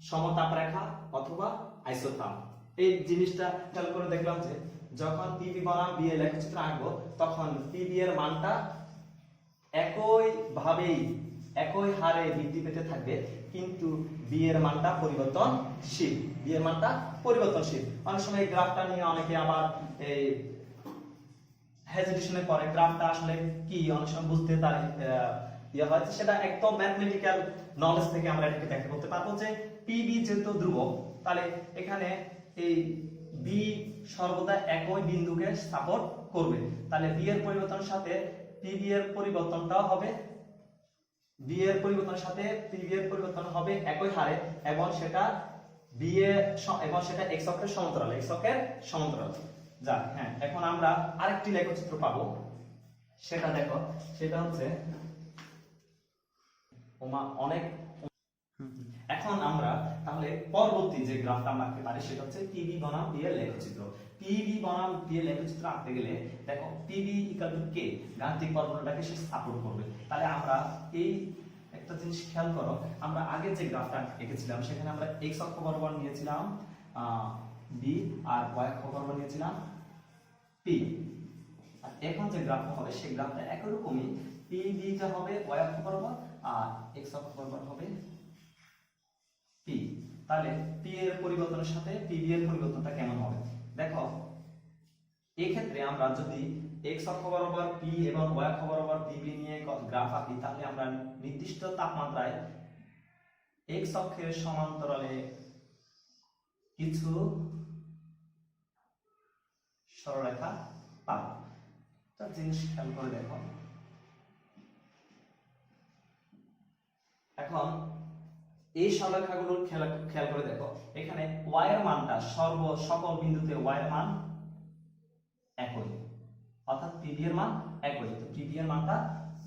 সমতাপ রেখা অথবা আইসোথার্ম। এই জিনিসটা খেয়াল করে দেখলাম যে যখন পিবি বনাম বিএ লেখচিত্র আঁকবো তখন পিবি এর মানটা একই হারে বৃদ্ধি পেতে থাকবে, কিন্তু বি এর মানটা পরিবর্তনশীল, বি এর মানটা পরিবর্তনশীল। অনেক সময় এই গ্রাফটা নিয়ে অনেকে আবার এই হেজিটেশনে পড়ে, গ্রাফটা আসলে কি অনেক সময় বুঝতে তার ইয়ে হয়, সেটা একদম ম্যাথমেটিক্যাল নলেজ থেকে আমরা এটাকে ব্যাখ্যা করতে পারবো যে পিবি যেহেতু ধ্রুবক, তাহলে এখানে এই বি সর্বদা একই বিন্দুকে সাপোর্ট করবে। তাহলে বি এর পরিবর্তনের সাথে পিবি এর পরিবর্তনটাও হবে, বি এর পরিবর্তনের সাথে পিবি এর পরিবর্তন হবে একই হারে এবং সেটা বি এর এবং সেটা এক্স অক্ষের সমান্তরাল, এক্স অক্ষের সমান্তরাল। যাক, হ্যাঁ, এখন আমরা আরেকটি লেখচিত্র পাবো, সেটা দেখো, সেটা হচ্ছে অনেক। এখন আমরা তাহলে পরবর্তী যে গ্রাফটা আমরা আঁকতে পারি সেটা হচ্ছে পিবি বনাম পি এর লেখচিত্র। পিবি বনাম পি এর লেখচিত্র আঁকতে গেলে দেখো পিবি ইকুয়াল টু কে, গাণিতিক ফর্মুলাটাকে সে সাপোর্ট করবে। তাহলে আমরা এই একটা জিনিস খেয়াল করো, আমরা আগে যে গ্রাফটা এঁকেছিলাম সেখানে আমরা এক্স অক্ষ বরাবর নিয়েছিলাম বি আর ওয়াই অক্ষ বরাবর নিয়েছিলাম পি। আর এখন যে গ্রাফটা হবে সেই গ্রাফটা একই রকমই, পিবি টা হবে ওয়াই অক্ষ বরাবর আর এক্স অক্ষ বরাবর হবে পি। তাহলে পি এর পরিবর্তনের সাথে পিবি এর পরিবর্তনটা কেমন হবে দেখো। এই ক্ষেত্রে আমরা যদি এক্স অক্ষ বরাবর পি এবং ওয়াই অক্ষ বরাবর পিবি নিয়ে গ্রাফ আঁকি, তাহলে আমরা নির্দিষ্ট তাপমাত্রায় এক্স অক্ষের সমান্তরালে কিছু সরলরেখা পাবো। একটা জিনিস খেয়াল করে দেখো, এখন এই সরলরেখাগুলোর খেয়াল করে দেখো, এখানে y এর মানটা সকল বিন্দুতে y এর মান একই, অর্থাৎ pb এর মান একই। তো pb এর মানটা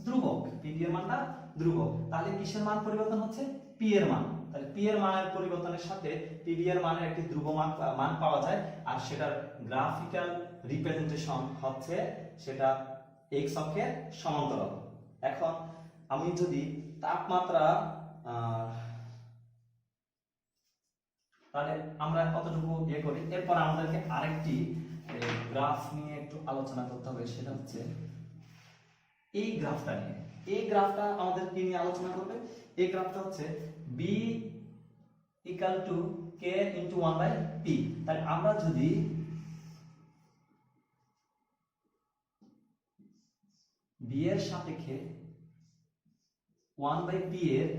ধ্রুবক, pb এর মানটা ধ্রুবক। তাহলে কিসের মান পরিবর্তন হচ্ছে? p এর মান। তাহলে p এর মানের পরিবর্তনের সাথে pb এর মানের একটি ধ্রুব মান পাওয়া যায়, আর সেটার গ্রাফিক্যাল রিপ্রেজেন্টেশন হচ্ছে সেটা x অক্ষের সমান্তরাল। এখন আমি যদি তাপমাত্রা তাহলে আমরা কতটুকু ইয়ে করি, এরপর আমাদেরকে আরেকটি গ্রাফ নিয়ে একটু আলোচনা করতে হবে, সেটা হচ্ছে এই গ্রাফটা নিয়ে। এই গ্রাফটা আমাদের কি নিয়ে আলোচনা করবে? এই গ্রাফটা হচ্ছে b equal to k into 1/p। তাহলে আমরা যদি b এর সাপেক্ষে 1/p এর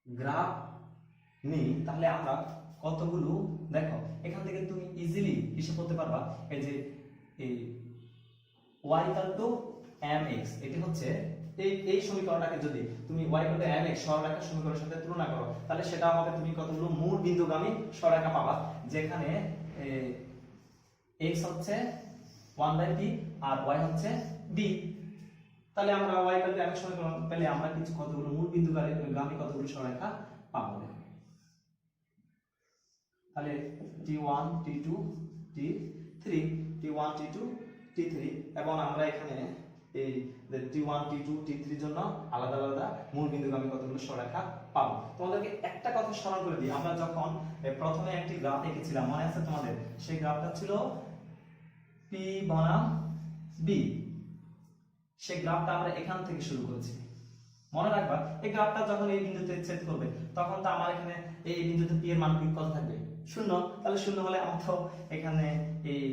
গ্রাফ নেই, তাহলে আমরা কতগুলো দেখো এখান থেকে তুমি ইজিলি হিসাব করতে পারবা। এই যে এই y ইকুয়াল টু mx, এটি হচ্ছে এই সমীকরণটাকে যদি তুমি y ইকুয়াল টু mx সরলরেখার সমীকরণের সাথে তুলনা করো, তাহলে সেটা হবে তুমি কতগুলো মূল বিন্দুগামী সরলরেখা পাবা, যেখানে x হচ্ছে 1/p আর y হচ্ছে b। তাহলে আমরা y ইকুয়াল টু mx সমীকরণ পেলে আমরা কিছু কতগুলো মূল বিন্দুগামী কতগুলো সরলরেখা পাবো। তাহলে T1 T2 T3 T1 T2 T3 এবং আমরা এখানে এই T1 T2 T3 জন্য আলাদা আলাদা মূল বিন্দুগামী কতগুলো সরলরেখা পাবো। তোমাদেরকে একটা কথা স্মরণ করে দিই, আমরা যখন প্রথমে একটি গ্রাফ এঁকেছিলাম মনে আছে তোমাদের, সেই গ্রাফটা ছিল P বনাম B। সেই গ্রাফটা আমরা এখান থেকে শুরু করেছি, মনে রাখবা। এই গ্রাফটা যখন এই বিন্দুতে ছেদ করবে তখন তো আমার এখানে এই বিন্দুতে P এর মান কত থাকবে? 0। তাহলে 0 হলে আমার তো এখানে এই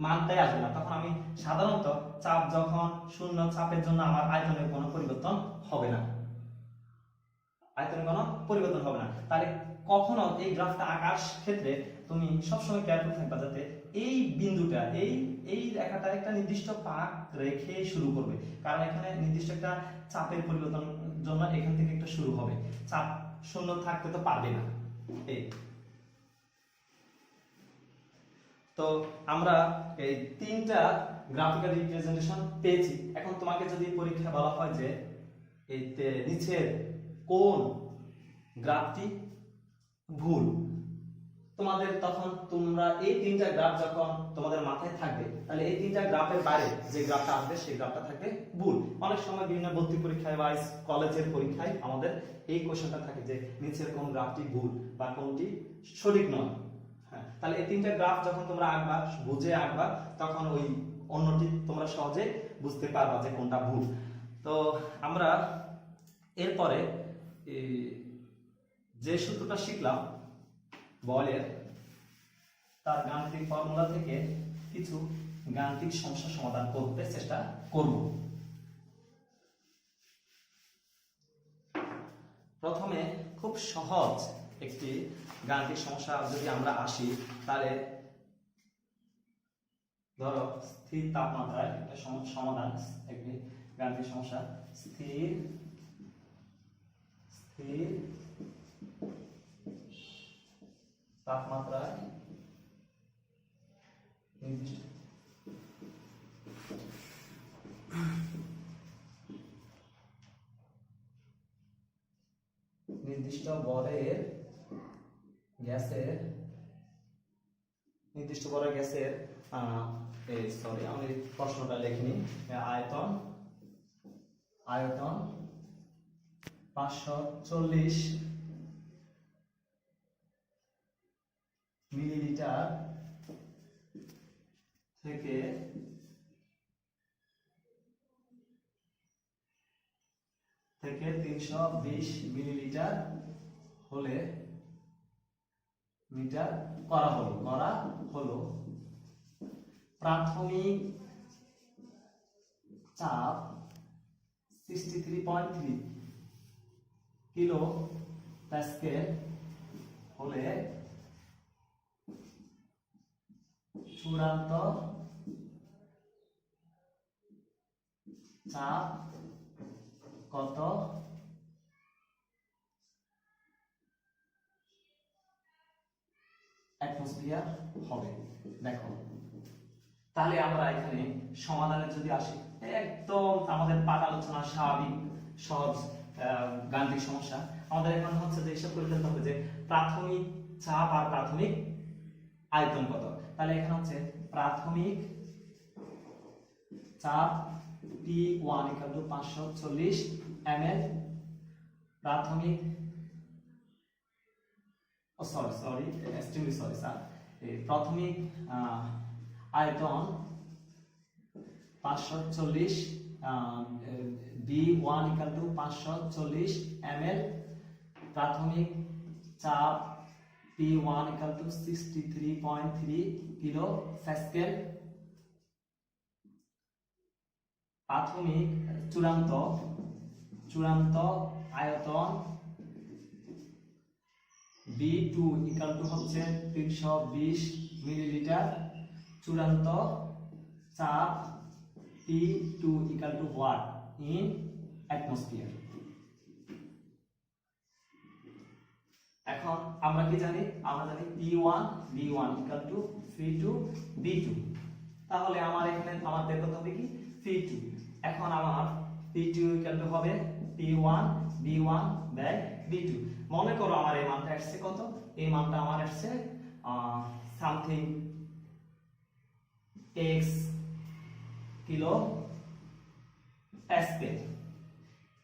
মানটাই আসবে না। তখন আমি সাধারণত চাপ যখন 0, চাপের জন্য আমার আয়তনের কোনো পরিবর্তন হবে না, আয়তনের কোনো পরিবর্তন হবে না। তাহলে কখনো এই গ্রাফটা আঁকার ক্ষেত্রে তুমি সবসময় কেয়ারফুল থাকবা যাতে এই বিন্দুটা এই রেখাটা একটা নির্দিষ্ট পাক রেখে শুরু করবে, কারণ এখানে নির্দিষ্ট একটা চাপের পরিবর্তন জন্য এখান থেকে একটা শুরু হবে, চাপ 0 থাকতে তো পারবে না। এই তো আমরা এই তিনটা গ্রাফিক্যাল রিপ্রেজেন্টেশন পেয়েছি। এখন তোমাকে যদি পরীক্ষা বলা হয় যে এই নিচের কোন গ্রাফটি ভুল, তোমাদের তখন তোমরা এই তিনটা গ্রাফ যখন তোমাদের মাথায় থাকবে তাহলে এই তিনটা গ্রাফের বাইরে যে গ্রাফটা আসবে সেই গ্রাফটা থাকবে ভুল। অনেক সময় বিভিন্ন ভর্তি পরীক্ষায় বা কলেজের পরীক্ষায় আমাদের এই কোশ্চেনটা থাকে যে নিচের কোন গ্রাফটি ভুল বা কোনটি সঠিক নয়। হ্যাঁ, তাহলে এই তিনটা গ্রাফ যখন তোমরা আঁকবা, বুঝে আঁকবা, তখন ওই অন্যটি তোমরা সহজে বুঝতে পারবা যে কোনটা ভুল। তো আমরা এরপরে যে সূত্রটা শিখলাম বলের, তার গাণিতিক ফর্মুলা থেকে কিছু গাণিতিক সমস্যা সমাধান করতে চেষ্টা করব। প্রথমে খুব সহজ একটি গাণিতিক সমস্যা যদি আমরা আসি, তাহলে ধরো স্থির তাপমাত্রায় একটা সমাধান, একটি গাণিতিক সমস্যা। স্থির তাপমাত্রায় নির্দিষ্ট ভরের গ্যাসের সরি আমি প্রশ্নটা লিখিনি, আয়তন 540 মিলিলিটার থেকে 320 মিলিলিটার হলে মিটার করা হলো। প্রাথমিক চাপ 63.3 কিলো প্যাসকেল হলে চূড়ান্ত চাপ কত অ্যাটমসফিয়ার হবে? দেখো, তাহলে আমরা এখানে সমাধানে যদি আসি, একদম আমাদের পাঠ আলোচনা স্বাভাবিক সহজ গাণিতিক সমস্যা। আমাদের এখন হচ্ছে যে হিসাব করে ফেলতে হবে যে প্রাথমিক চাপ আর প্রাথমিক আয়তন কত। তাহলে এখানে হচ্ছে প্রাথমিক চাপ P1 = 540 ml, প্রাথমিক প্রাথমিক আয়তন 540, B1 = 540 ml, প্রাথমিক চাপ P1 = 63.3 কিলো প্যাসকেল, প্রাথমিক চূড়ান্ত আয়তন B2 = হচ্ছে 320 মিলিলিটার, চূড়ান্ত চাপ T2 = what in atmosphere। এখন আমরা কি জানি? আমরা জানি B1 = P2 B2। তাহলে আমার এখানে আমার বের করতে হবে কি P2। এখন আমার P2 = হবে P1 B1 / v2। মনে করো আমার এই মানটা আসছে কত, এই মানটা আমার আসছে সামথিং x কিলো প্যাসকেল।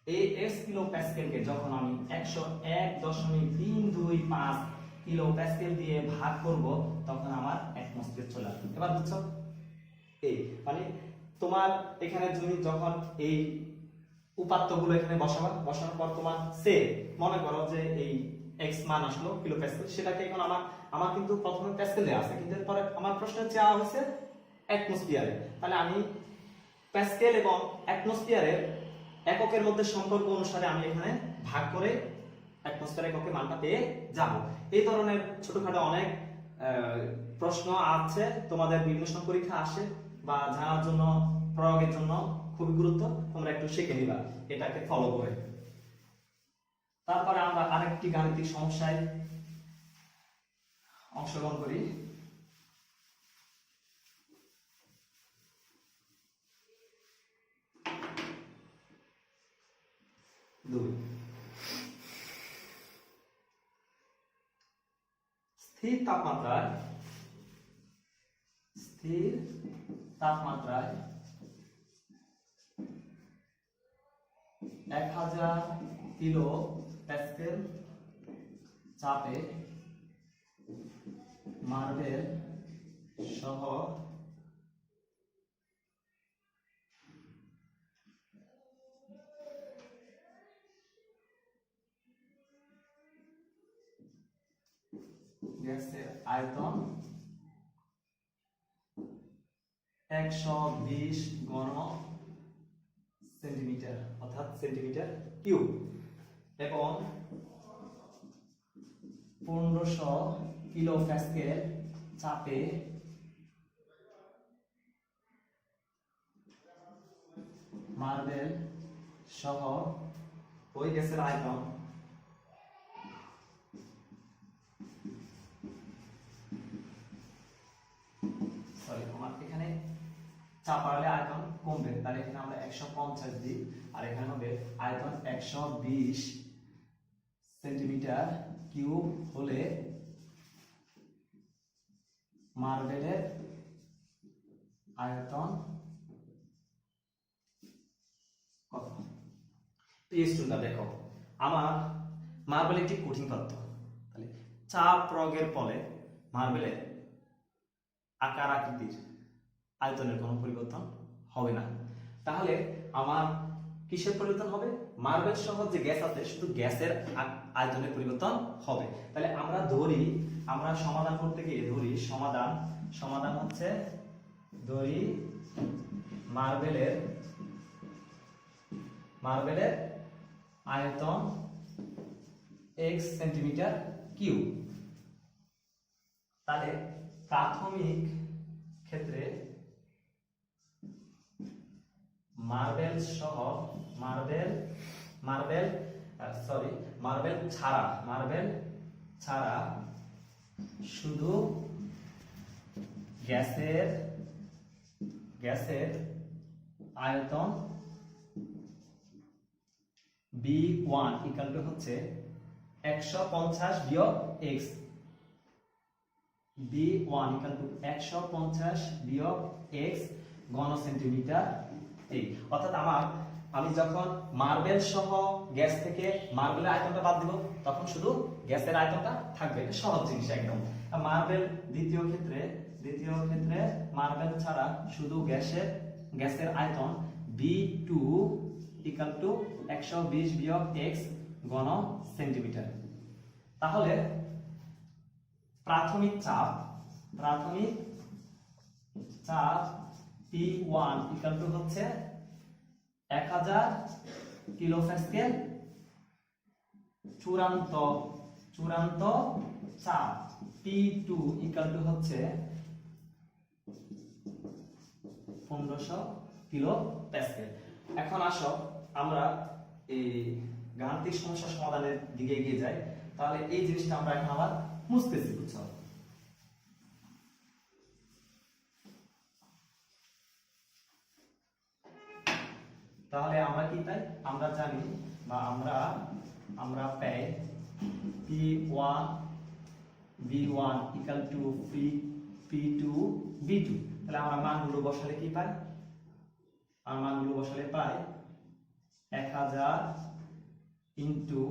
এই x কিলো প্যাসকেলকে যখন আমি 101.325 কিলো প্যাসকেল দিয়ে ভাগ করব তখন আমার অ্যাটমসফিয়ার চলে আসবে। এবার বুঝছো, এই মানে তোমার এখানে তুমি যখন এই উপাত্তগুলো এখানে বসানোর পর তোমার সে মনে করো যে এই x মান আসলো কিলো প্যাসকেল, সেটাকে এখন আমার কিন্তু প্রথমে প্যাসকেল দেওয়া আছে, কিন্তু এরপরে আমার প্রশ্ন চাওয়া হয়েছে অ্যাটমসফিয়ারে। তাহলে আমি প্যাসকেল এবং অ্যাটমসফিয়ারের এককের মধ্যে সম্পর্ক অনুসারে আমি এখানে ভাগ করে অ্যাটমসফিয়ার এককে মানটা পেয়ে যাব। এই ধরনের ছোটখাটো অনেক প্রশ্ন আছে, তোমাদের বিভিন্ন সময় পরীক্ষা আসে বা জানার জন্য প্রয়োগের জন্য খুবই গুরুত্ব, তোমরা একটু শিখে নিবা এটাকে ফলো করে। তারপরে আমরা আরেকটি গাণিতিক সমস্যায় অংশগ্রহণ করি। স্থির তাপমাত্রায় 1000 কিলো প্যাসকেল চাপে মার্বেল সহ গ্যাসের আয়তন 120 ঘন সেন্টিমিটার অর্থাৎ সেন্টিমিটার কিউব এবং 1500 কিলো প্যাসকেল চাপে মার্বেল সহ ওই গ্যাসের আয়তন এখানে চাপালে আয়তন কমবে, তাহলে এখানে আমরা 150 দিই আর এখানে হবে আয়তন 120 সেন্টিমিটার কিউব হলে মার্বেলের আয়তন কত। স্টুডেন্টরা দেখো, আমার মার্বেল একটি কঠিন পদার্থ, তাহলে চাপ প্রয়োগের ফলে মার্বেলের আকার আকৃতির আয়তনের কোনো পরিবর্তন হবে না। তাহলে আমার কিসের পরিবর্তন হবে? মার্বেল সহ যে গ্যাস আছে শুধু গ্যাসের আয়তনের পরিবর্তন হবে। তাহলে আমরা সমাধান করতে গিয়ে ধরি সমাধান হচ্ছে ধরি মার্বেলের আয়তন x সেন্টিমিটার কিউব। তাহলে প্রাথমিক ক্ষেত্রে মার্বেল ছাড়া শুধু গ্যাসের আয়তন B1 ইকুয়াল টু হচ্ছে 150 বিয়োগ x। B1 ইকুয়াল টু 150 বিয়োগ x ঘন সেন্টিমিটার। অর্থাৎ আমি যখন মার্বেল সহ গ্যাস থেকে মার্বেলের আয়তনটা বাদ দিব তখন শুধু গ্যাসের আয়তনটা থাকবে। এটা সহজ জিনিস একদম। মার্বেল দ্বিতীয় ক্ষেত্রে মার্বেল ছাড়া শুধু গ্যাসের আয়তন B2 ইকুয়াল টু 120 বিয়োগ x ঘন সেন্টিমিটার। তাহলে প্রাথমিক চাপ P1 ইকুয়াল টু হচ্ছে 1000 কিলো প্যাসকেল। চূড়ান্ত চাপ P2 ইকুয়াল টু হচ্ছে 1500 কিলো প্যাসকেল। এখন আসো আমরা এই গাণিতিক সমস্যা সমাধানের দিকে এগিয়ে যাই। তাহলে এই জিনিসটা আমরা এখন আবার মুছতেছি, বুঝছো? তাহলে আমরা কি পাই? আমরা জানি বা আমরা পাই P1 equal to P2 B2। তাহলে আমরা মানগুলো বসালে কি পাই? আর মানগুলো বসালে পাই 1000 ইন্টু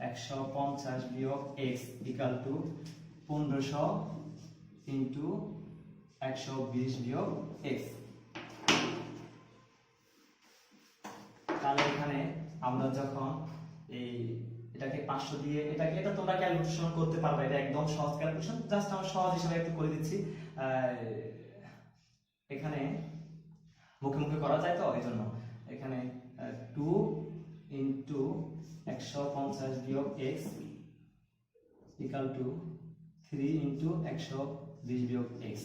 150 বিয়োগ x ইকুয়াল টু 1500 ইন্টু 120 বিয়োগ x। তাহলে এখানে আমরা যখন এটাকে 500 দিয়ে এটা তোমরা ক্যালকুলেশন করতে পারবে, এটা একদম সহজ ক্যালকুলেশন, জাস্ট আমরা সহজ হিসেবে একটু করে দিচ্ছি। এখানে মুখে মুখে করা যায় তো এই জন্য এখানে 2 ইন্টু 150 বিয়োগ x ইকুয়াল টু 3 ইন্টু 120 বিয়োগ x,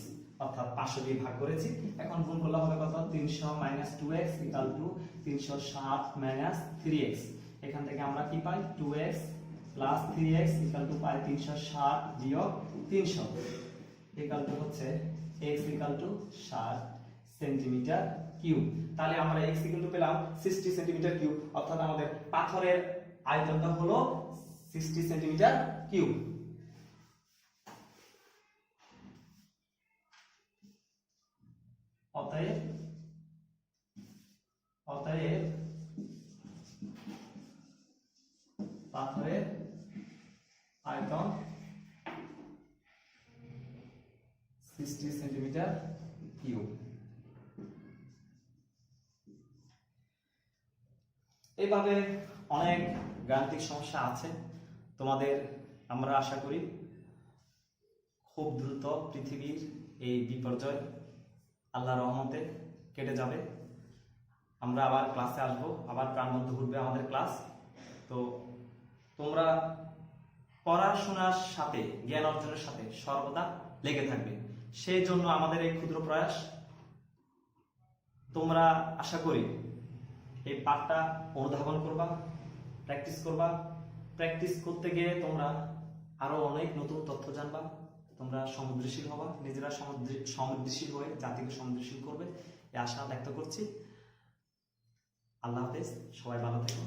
অর্থাৎ 500 দিয়ে ভাগ করেছি। এখন গুণ করলে হবে কত? 300 minus 2x equal to 360 minus 3x। এখান থেকে আমরা কি পাই? 2x plus 3x equal to পাই 360 বিয়োগ 300 ইকুয়াল টু হচ্ছে x equal to 60 centimetre cube. তাহলে আমরা x ইকুয়াল টু পেলাম 60 সেন্টিমিটার কিউব, অর্থাৎ আমাদের পাথরের আয়তনটা হলো 60 সেন্টিমিটার কিউব। অতএব পাথরের আয়তন 60 সেন্টিমিটার কিউব। এইভাবে অনেক গাণিতিক সমস্যা আছে তোমাদের। আমরা আশা করি খুব দ্রুত পৃথিবীর এই বিপর্যয় আল্লাহর রহমতে কেটে যাবে। আমরা আবার ক্লাসে আসবো, আবার প্রাণবন্ত ঘুরবে আমাদের ক্লাস। তো তোমরা পড়াশোনার সাথে জ্ঞান অর্জনের সাথে সর্বদা লেগে থাকবে, সেই জন্য আমাদের এই ক্ষুদ্র প্রয়াস। তোমরা আশা করি এই পাঠটা অনুধাবন করবা, প্র্যাকটিস করবা। প্র্যাকটিস করতে গিয়ে তোমরা আরো অনেক নতুন তথ্য জানবা, তোমরা সমৃদ্ধশীল হবা, নিজেরা সমৃদ্ধশীল হয়ে জাতিকে সমৃদ্ধশীল করবে, এই আশা ব্যক্ত করছি। আল্লাহ হাফেজ, সবাই ভালো থেকো।